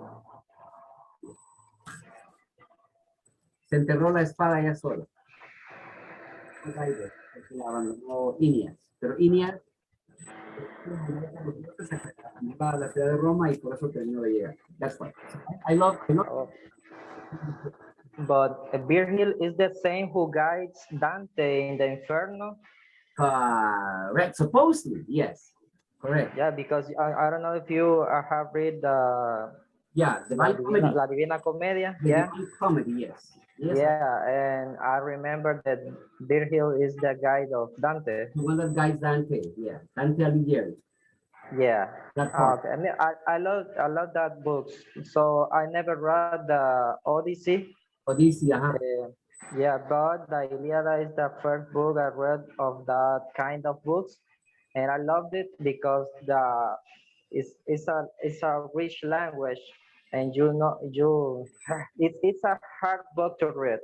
Se enterró la espada ella sola. La abandonó Eneas, pero Eneas a la ciudad de Roma y por eso terminó de llegar. That's why. I love. But Virgil is the same who guides Dante in the Inferno. Right, supposedly, yes, correct. Yeah, because I don't know if you have read the La Divina Comedia. The yeah, Divine Comedy, yes. Yeah, and I remember that Virgil is the guide of Dante. The one that guides Dante, yeah, Dante Alighieri. Yeah. That part. Okay. I mean, I love that book. So I never read the Odyssey. Odyssey, yeah, but the Iliada is the first book I read of that kind of books, and I loved it because it's a rich language, and it's a hard book to read.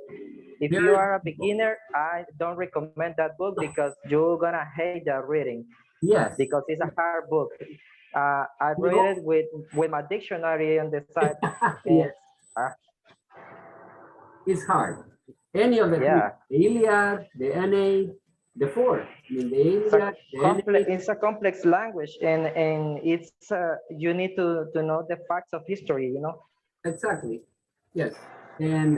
If you are a beginner, I don't recommend that book because you're gonna hate the reading. Yes. Because it's a hard book. I read it with my dictionary on the side. Yes. It's hard. Any of the three, the Iliad, the Aeneid, the four. I mean, the Iliad, it's a complex language, and it's you need to know the facts of history, you know. Exactly. Yes. And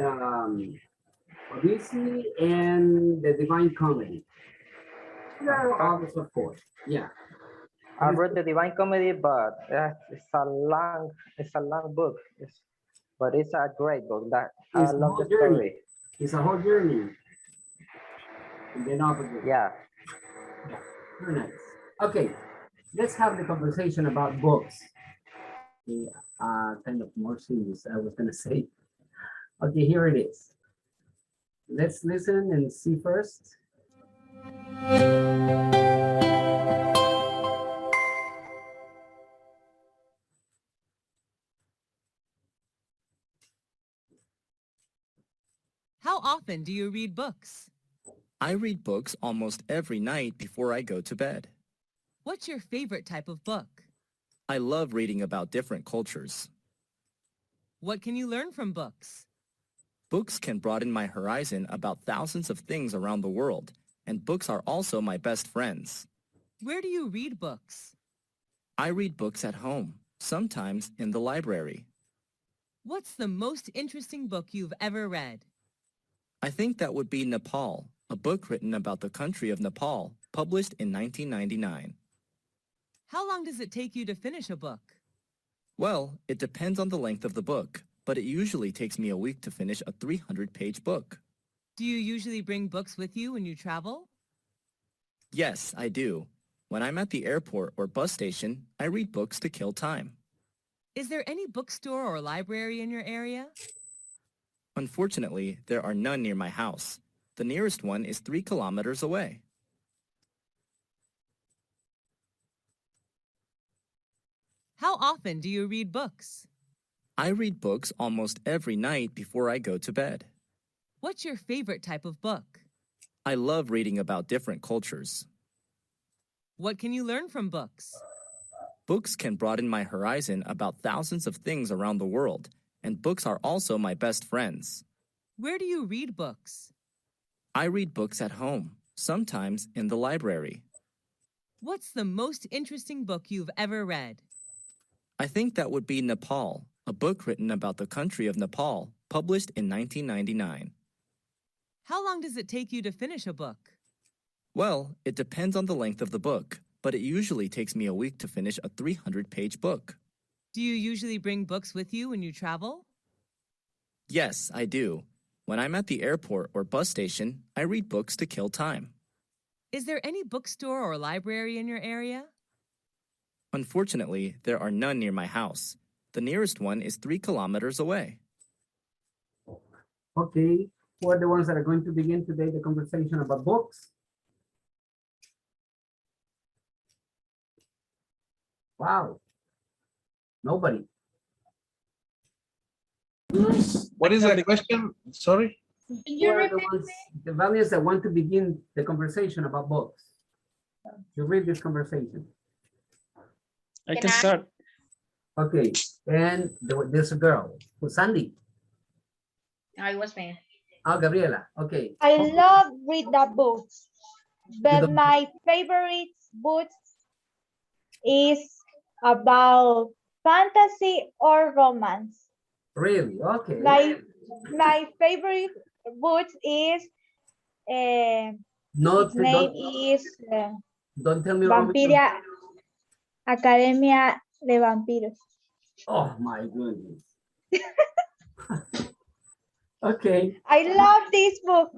Odyssey and the Divine Comedy. Obvious, of course. Yeah. I read the Divine Comedy, but it's a long book. But it's a great book. I love the story. It's a whole journey. And then opposite. Yeah. Very nice. Okay, let's have the conversation about books. Kind of more serious, I was gonna say. Okay, here it is. Let's listen and see first. How often do you read books? I read books almost every night before I go to bed. What's your favorite type of book? I love reading about different cultures. What can you learn from books? Books can broaden my horizon about thousands of things around the world, and books are also my best friends. Where do you read books? I read books at home, sometimes in the library. What's the most interesting book you've ever read? I think that would be Nepal, a book written about the country of Nepal, published in 1999. How long does it take you to finish a book? Well, it depends on the length of the book, but it usually takes me a week to finish a 300-page book. Do you usually bring books with you when you travel? Yes, I do. When I'm at the airport or bus station, I read books to kill time. Is there any bookstore or library in your area? Unfortunately, there are none near my house. The nearest one is 3 kilometers away. How often do you read books? I read books almost every night before I go to bed. What's your favorite type of book? I love reading about different cultures. What can you learn from books? Books can broaden my horizon about thousands of things around the world, and books are also my best friends. Where do you read books? I read books at home, sometimes in the library. What's the most interesting book you've ever read? I think that would be Nepal, a book written about the country of Nepal, published in 1999. How long does it take you to finish a book? Well, it depends on the length of the book, but it usually takes me a week to finish a 300-page book. Do you usually bring books with you when you travel? Yes, I do. When I'm at the airport or bus station, I read books to kill time. Is there any bookstore or library in your area? Unfortunately, there are none near my house. The nearest one is 3 kilometers away. Okay, who are the ones that are going to begin today the conversation about books? Wow. Nobody. What is the question? Sorry. Who are the ones, the values that want to begin the conversation about books? You read this conversation. I can start. Okay, and there's a girl, who's Sandy. No, it was me. Oh, Gabriela, okay. I love read the books, but don't- my favorite book is about fantasy or romance. Really, okay. My favorite book is No, its name is don't tell me Romeo. Vampiria Academia de Vampiros. Oh my goodness. Okay. I love this book.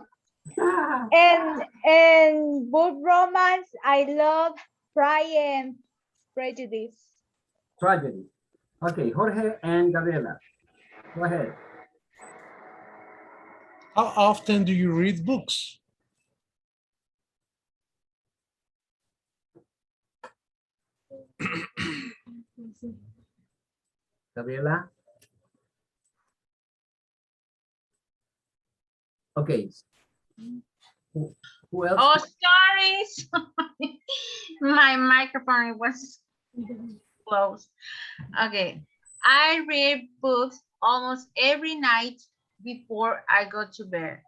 And book romance, I love Pride and Prejudice. Tragedy. Okay, Jorge and Gabriela. Go ahead. How often do you read books? Gabriela. Okay. Who else? Oh, sorry. My microphone was closed. Okay. I read books almost every night before I go to bed.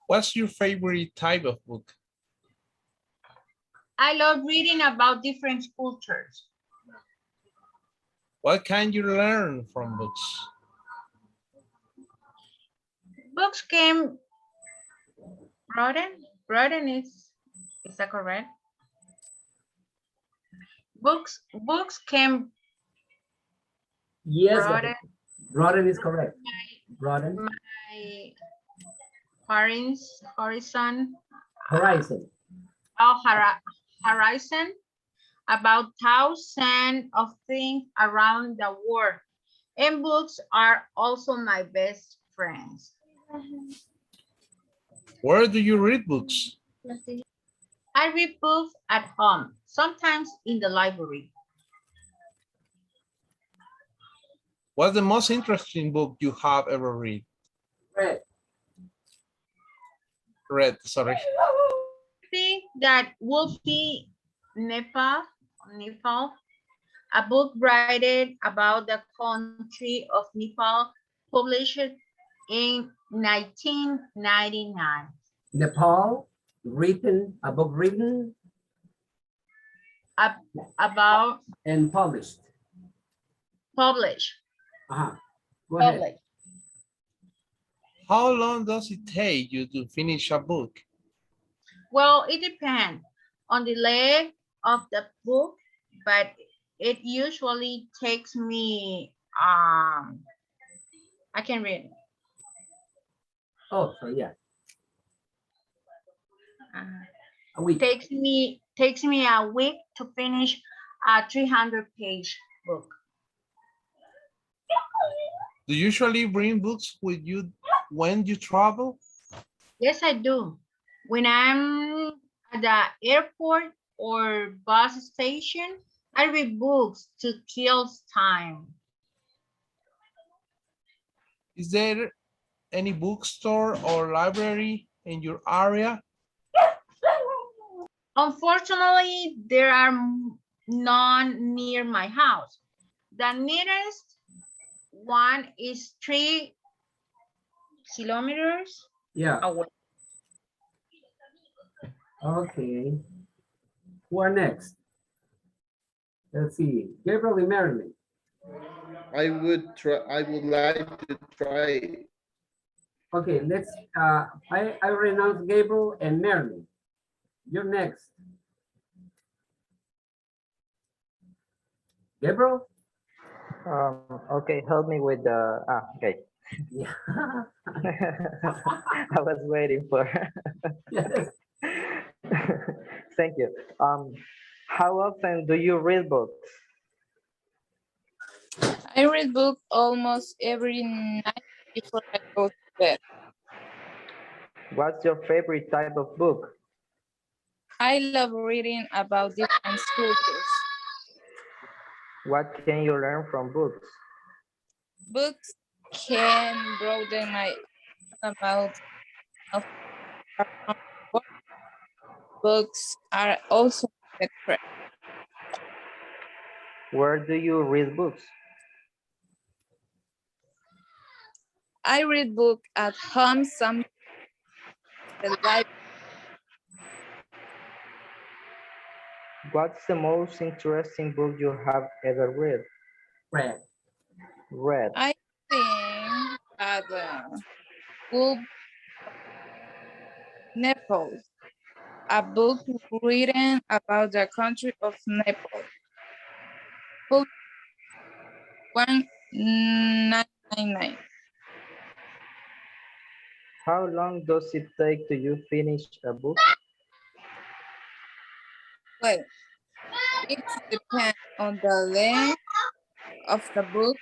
What's your favorite type of book? I love reading about different cultures. What can you learn from books? Books can broaden is that correct? Books can Yes, broaden broaden is correct. Broaden. my horizon Horizon. horizon about thousands of things around the world. And books are also my best friends. Where do you read books? I read books at home, sometimes in the library. What's the most interesting book you have ever read? Read, sorry. I think that would be Nepal, a book written about the country of Nepal, published in 1999. Nepal, a book written About and published. published. Go ahead. Published. How long does it take you to finish a book? Well, it depends on the length of the book, but it usually takes me, I can read. Oh, so yeah, Uh, a week. takes me a week to finish a 300-page book. Do you usually bring books with you when you travel? Yes, I do. When I'm at the airport or bus station, I read books to kill time. Is there any bookstore or library in your area? Unfortunately, there are none near my house. The nearest one is 3 kilometers Yeah, away. okay. Who are next? Let's see, Gabriel and Marilyn. I would try. I would like to try. Okay, let's, I renounce Gabriel and Marilyn. You're next. Gabriel? Okay, help me with the, okay. Yeah. I was waiting for. Yes. Thank you. How often do you read books? I read book almost every night before I go to bed. What's your favorite type of book? I love reading about different cultures. What can you learn from books? Books can broaden my amount of around the world. Books are also my best friend. Where do you read books? I read book at home, some the library. What's the most interesting book you have ever read? Fred. Read. I think at book Nepal, a book written about the country of Nepal. Book 1999. How long does it take to you finish a book? Well, it depends on the length of the book,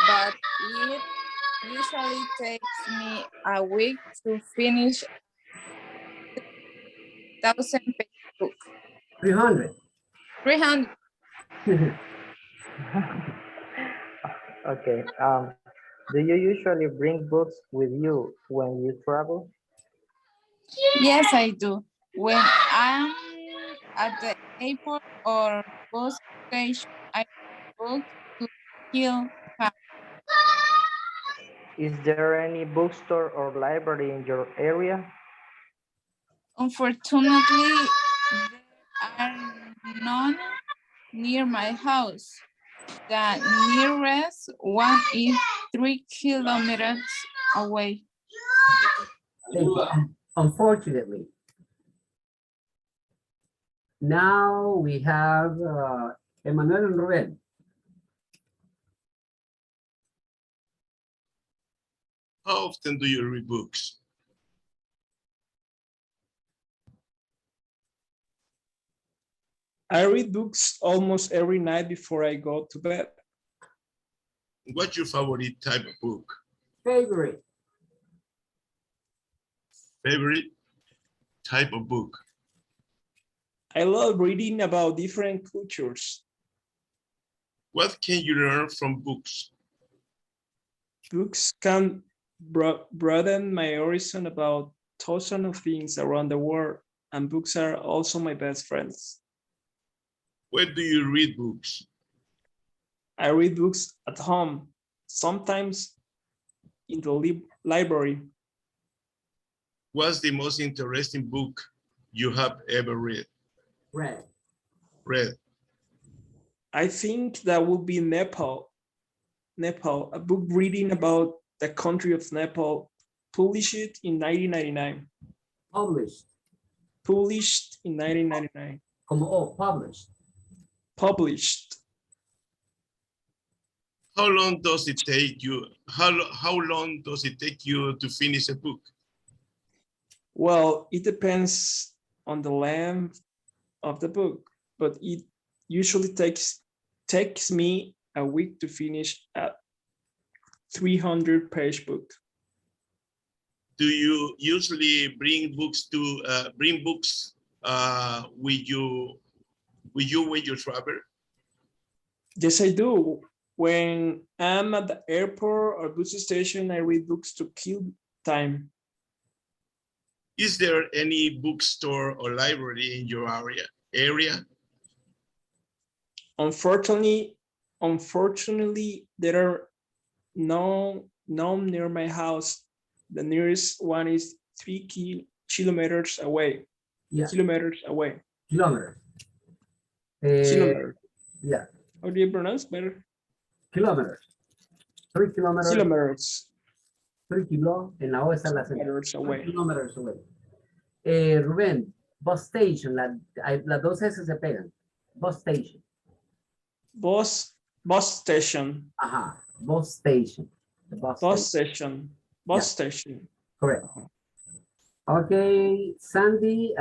but it usually takes me a week to finish 1,000-page book. 300. 300. Okay. Do you usually bring books with you when you travel? Yes, I do. When I'm at the airport or bus station, I book to kill time. Is there any bookstore or library in your area? Unfortunately, there are none near my house. The nearest one is 3 kilometers away. Thank you. Unfortunately. Now we have Emmanuel and Ruben. How often do you read books? I read books almost every night before I go to bed. What's your favorite type of book? Favorite. Favorite type of book? I love reading about different cultures. What can you learn from books? Books can broaden my horizon about thousands of things around the world, and books are also my best friends. Where do you read books? I read books at home, sometimes in the library. What's the most interesting book you have ever read? Read. I think that would be Nepal, a book reading about the country of Nepal, published in 1999. Published. Published in 1999. Como, oh, published. Published. How long does it take you? How long does it take you to finish a book? Well, it depends on the length of the book, but it usually takes me a week to finish a 300-page book. Do you usually bring books with you when you travel? Yes, I do. When I'm at the airport or bus station, I read books to kill time. Is there any bookstore or library in your area? Unfortunately, there are none near my house. The nearest one is 3 kilometers away. Yeah, Kilometers away. kilometers. Kilometers. Yeah, How do you pronounce better? kilometers. 3 kilometers. Kilometers. 3 kilo, en la O está la señal. Kilometers 3 away. kilometers away. Rubén, bus station, las dos S se pegan. Bus station. Bus station. Ajá, bus station. The Bus station. Bus Yeah. station. Correct. Okay, Sandy,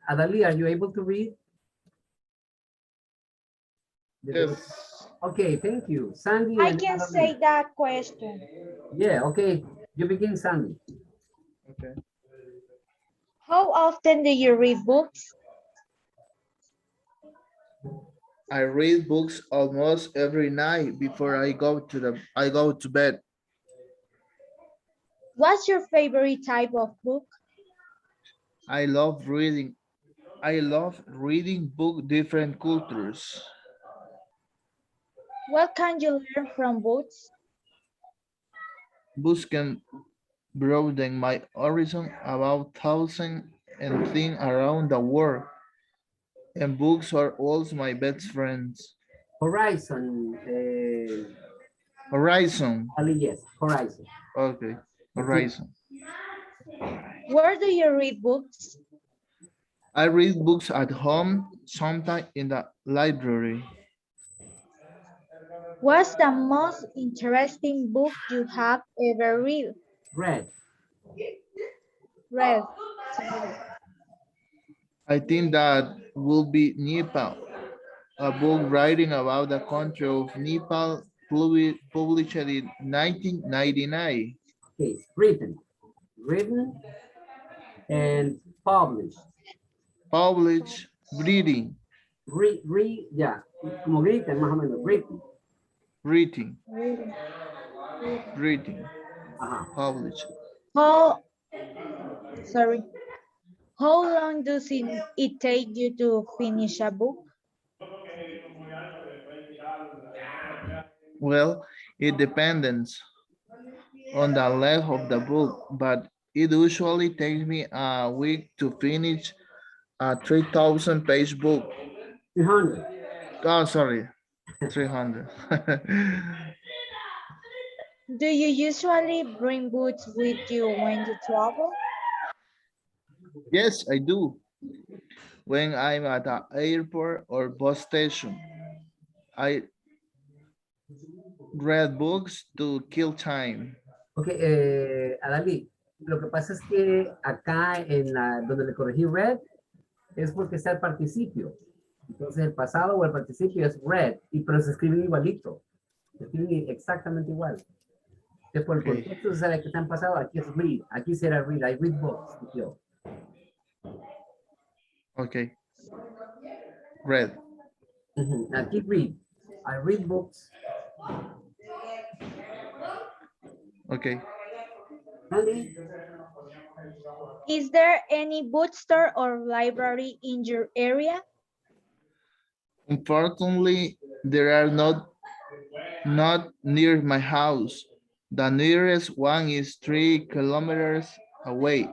Adali, are you able to read? Yes. Okay, thank you. Sandy. I and can Adali. say that question. Yeah, okay. You begin, Sandy. Okay. How often do you read books? I read books almost every night before I go to bed. What's your favorite type of book? I love reading. I love reading book different cultures. What can you learn from books? Books can broaden my horizon about thousands and things around the world. And books are also my best friends. Horizon. Horizon. Ali, yes, Horizon. Okay. Horizon. Where do you read books? I read books at home, sometimes in the library. What's the most interesting book you have ever read? Red. Read. I think that will be Nepal, a book writing about the country of Nepal, published in 1999. Okay, written. Written and published. Published, reading, Yeah, como griten, más o menos, written. reading, Reading. reading, Ajá. published. How, sorry. How long does it take you to finish a book? Well, it depends on the length of the book, but it usually takes me a week to finish a 3,000 page book. 300. Oh, sorry, 300. Do you usually bring books with you when you travel? Yes, I do. When I'm at the airport or bus station, I read books to kill time. Ok, Adalí, lo que pasa es que acá donde le corregí red es porque está el participio. Entonces el pasado o el participio es red, pero se escriben igualito. Se escriben exactamente igual. Entonces por el Okay. contexto se sabe que está en pasado, aquí es read. Aquí será read, I read books. Yo. Okay. Read. Aquí read. I read books. Okay. Andy? Is there any bookstore or library in your area? Unfortunately, there are not near my house. The nearest one is 3 kilometers away.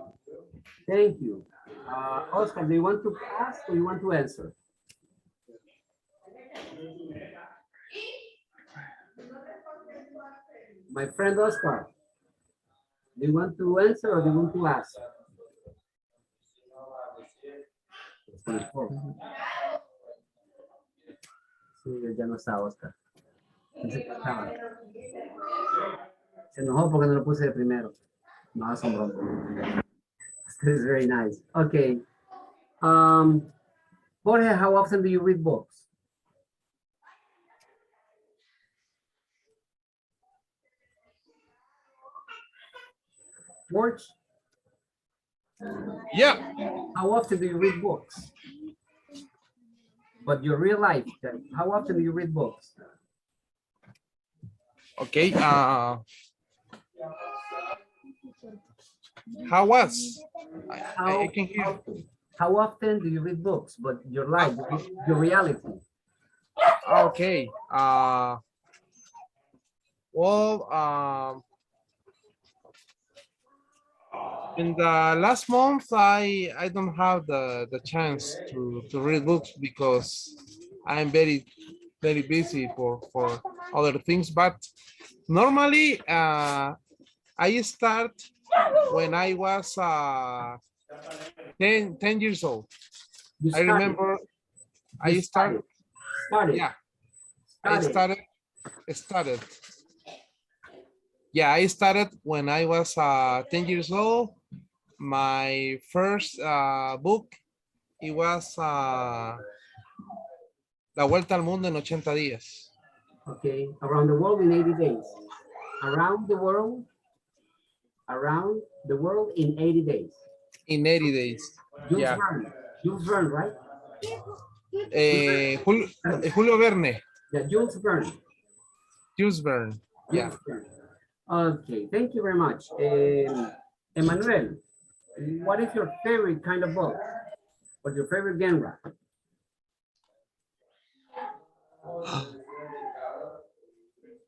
Thank you. Oscar, do you want to ask or you want to answer? My friend Oscar, do you want to answer or do you want to ask? Sí, ya no está Oscar. Pensé que estaba. Se enojó porque no lo puse de primero. No, es un broma. This is very nice. Okay. Jorge, how often do you read books? George, Yeah. how often do you read books? But your real life, how often do you read books? Okay. How was? I can hear. How often do you read books? But your life, your reality. Okay. Well, in the last month, I don't have the chance to read books because I'm very busy for other things. But normally, I start when I was 10 years old. You I remember I started. Yeah, I started. Yeah, I started when I was 10 years old. My first book, it was La Vuelta al Mundo en 80 días. Okay, around the world in 80 days. Around the world in 80 days. In 80 days. Jules Yeah. Verne. Jules Verne, right? Julio Verne. Yeah, Jules Verne. Jules Verne. Yeah. Jules Verne. Okay, thank you very much. Emmanuel, what is your favorite kind of book? What's your favorite genre?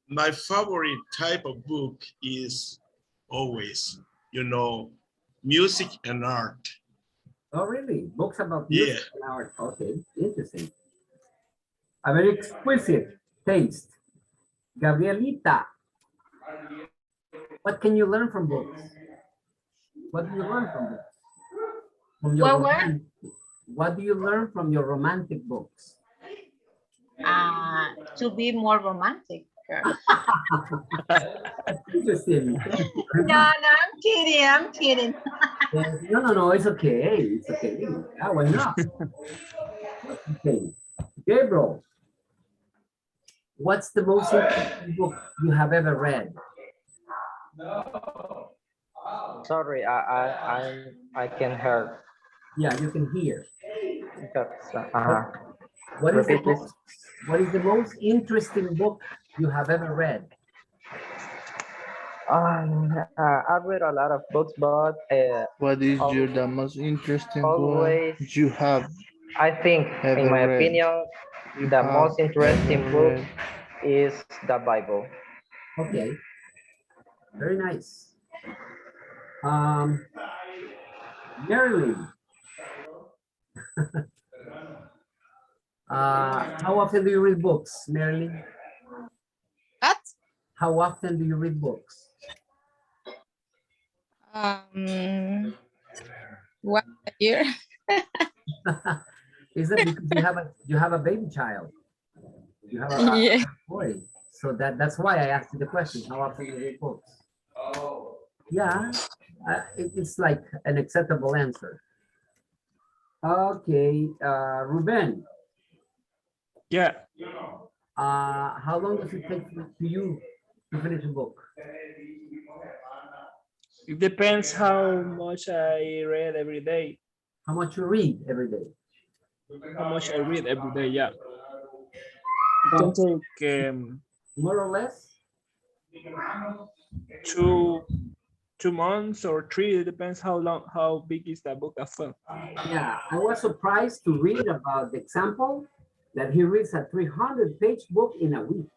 My favorite type of book is always, music and art. Oh, really? Books about music and art. Okay, interesting. A very exquisite taste. Gabrielita, what can you learn from books? What do you learn from books? From your what do you learn from your romantic books? To be more romantic. Interesting. No, I'm kidding. Yes. No, it's okay. It's okay. Why not? Okay. Gabriel, what's the most interesting book you have ever read? Sorry, I can hear. Yeah, you can hear. What is Repeat, please. what is the most interesting book you have ever read? I read a lot of books, but what is the most interesting always, book you have? I think, in my read? opinion, the most interesting book is the Bible. Okay, very nice. Marilyn, how often do you read books, Marilyn? What? How often do you read books? Once a year. Is it because you have a baby child? You have a boy. So that's why I asked you the question. How often do you read books? Yeah, it's like an acceptable answer. Okay, Ruben. Yeah. How long does it take to you to finish a book? It depends how much I read every day. How much you read every day? How much I read every day, yeah. It can take more or less 2 months or 3. It depends how big is the book as well. Yeah, I was surprised to read about the example that he reads a 300-page book in a week.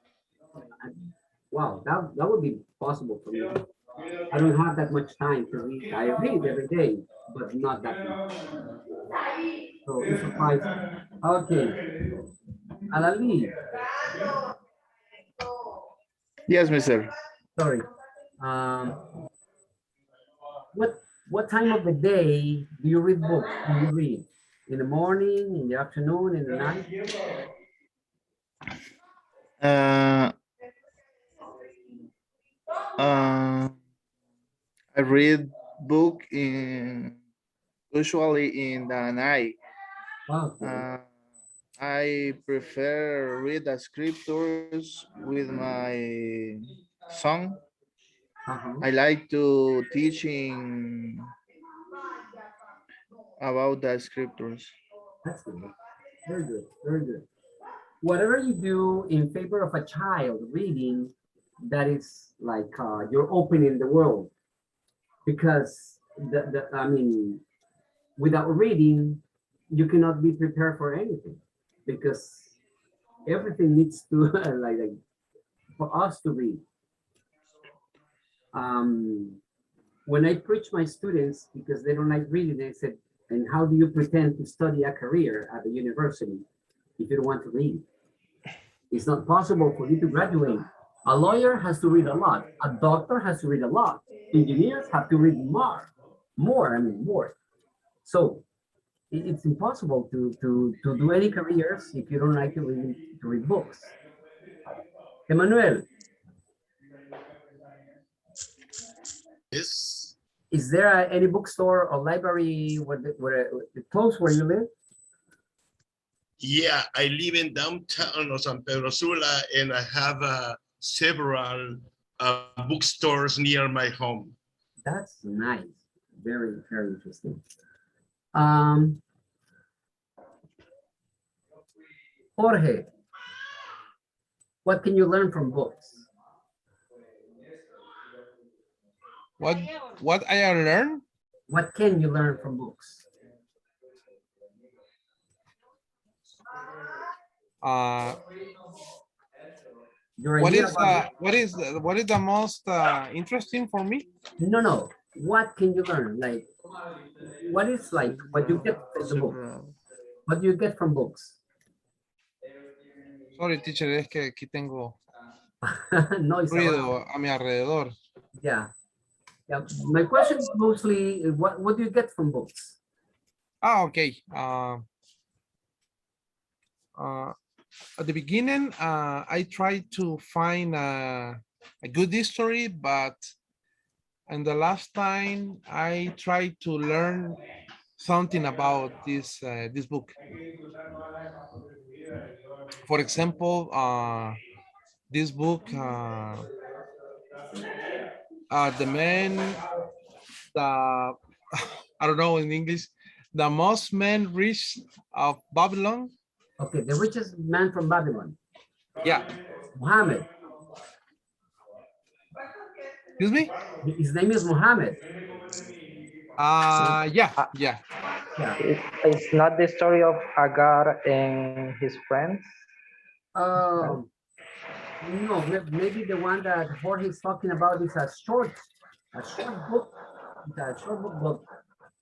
Wow, that would be possible for me. I don't have that much time to read. I read every day, but not that much. So it's surprising. Okay. Alali. Yes, mister. Sorry. What time of the day do you read books? Do you read in the morning, in the afternoon, in the night? Uh, I read book usually in the night. Okay. I prefer read the scriptures with my son. Uh-huh. I like to teaching about the scriptures. That's good. Very good. Very good. Whatever you do in favor of a child reading, that is like you're opening the world because I mean, without reading, you cannot be prepared for anything because everything needs to like for us to read. Um, when I preach my students because they don't like reading, they said, "And how do you pretend to study a career at the university if you don't want to read? It's not possible for you to graduate. A lawyer has to read a lot. A doctor has to read a lot. Engineers have to read more. I mean, more. So it's impossible to do any careers if you don't like to read books. Emmanuel, Yes. is there any bookstore or library close where you live? Yeah, I live in downtown of San Pedro Sula, and I have several bookstores near my home. That's nice. Very, very interesting. Um, Jorge, what can you learn from books? What what I learned? What can you learn from books? Uh, Your idea about what is the most interesting for me? no. What can you learn? Like, what is like what you get from the book? What do you get from books? Sorry, teacher, es que aquí tengo Noise around. ruido a mi alrededor. Yeah. Yeah. My question is mostly what do you get from books? Okay. At the beginning, I tried to find a good history, but and the last time I tried to learn something about this book. For example, this book, the man, the I don't know in English, the most men rich of Babylon. Okay, the richest man from Babylon. Yeah. Muhammad. Excuse me? His name is Muhammad. Yeah. Yeah. It's not the story of Agar and his friends. No, maybe the one that Jorge is talking about is a short book. It's a short book,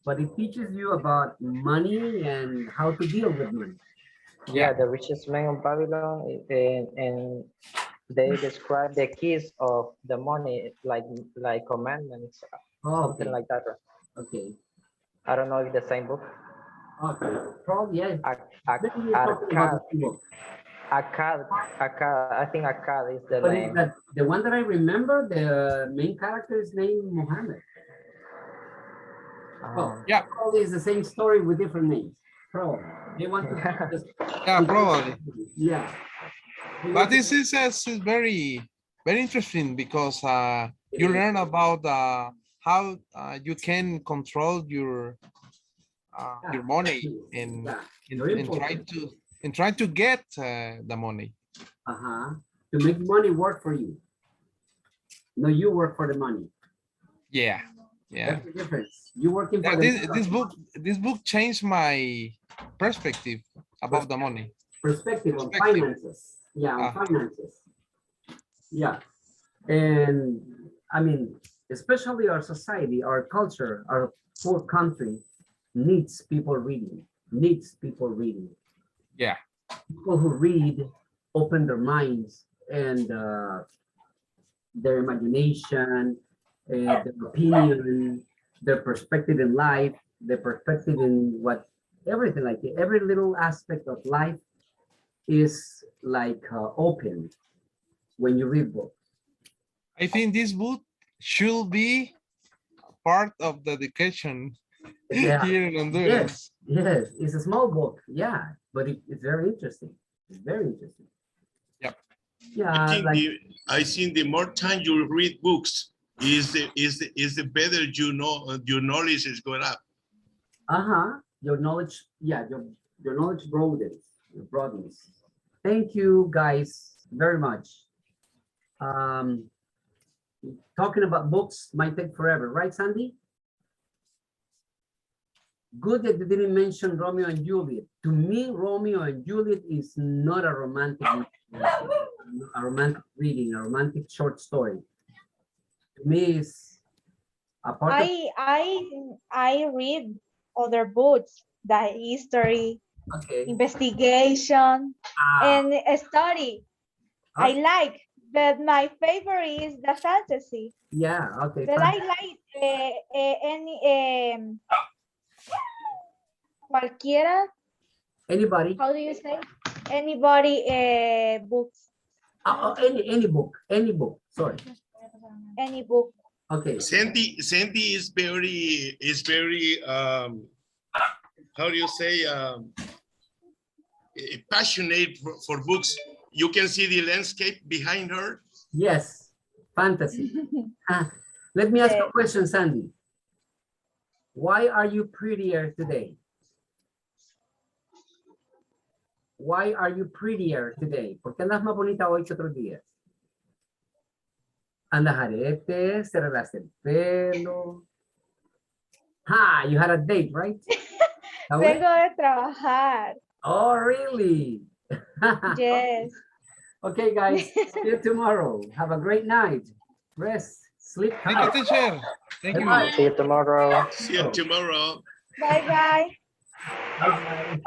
but it teaches you about money and how to deal with money. Yeah, the richest man of Babylon, and they describe the keys of the money like commandments, something like that. Okay. I don't know if the same book. Okay, probably yeah. Maybe you're talking Akkad. about the book. Akkad. I think Akkad is the But name. the one that I remember, the main character is named Muhammad. Yeah, probably it's the same story with different names. Probably they want to just yeah, probably. Yeah. But this is very interesting because you learn about how you can control your money and try to get the money. To make money work for you. No, you work for the money. Yeah. That's the difference. You working for this book changed my perspective about the money. Perspective on finances. Yeah, on finances. Yeah. And I mean, especially our society, our culture, our poor country needs people reading. Yeah. People who read open their minds and their imagination, their opinion, their perspective in life, their perspective in everything, like every little aspect of life is like open when you read books. I think this book should be part of the education Yeah. here in Honduras. Yes, yes, it's a small book, yeah, but it's very interesting. It's very interesting. Yep. Yeah, I think the more time you read books, is the better your knowledge is going up. your knowledge, yeah, your knowledge broadens. Thank you guys very much. Talking about books might take forever, right, Sandy? Good that you didn't mention Romeo and Juliet. To me, Romeo and Juliet is not a romantic reading, a romantic short story. To me, it's a part of, I read other books, the history, okay. investigation, and a study. I Okay. like, but my favorite is the fantasy. Yeah, okay. But I like any cualquiera. Anybody? How do you say? Anybody books. Any book. Sorry. Any book. Okay. Sandy is very how do you say passionate for books. You can see the landscape behind her. Yes, fantasy. Let me ask you a question, Sandy. Why are you prettier today? Why are you prettier today? ¿Por qué andas más bonita hoy que otros días? Andas aretes, te arreglaste el pelo. Ah, you had a date, right? Vengo de trabajar. Oh, really? Yes. Okay, guys, see you tomorrow. Have a great night. Rest, sleep Thank you, tight. teacher. Thank you. Bye. See you tomorrow. See you tomorrow. Bye-bye. Bye-bye.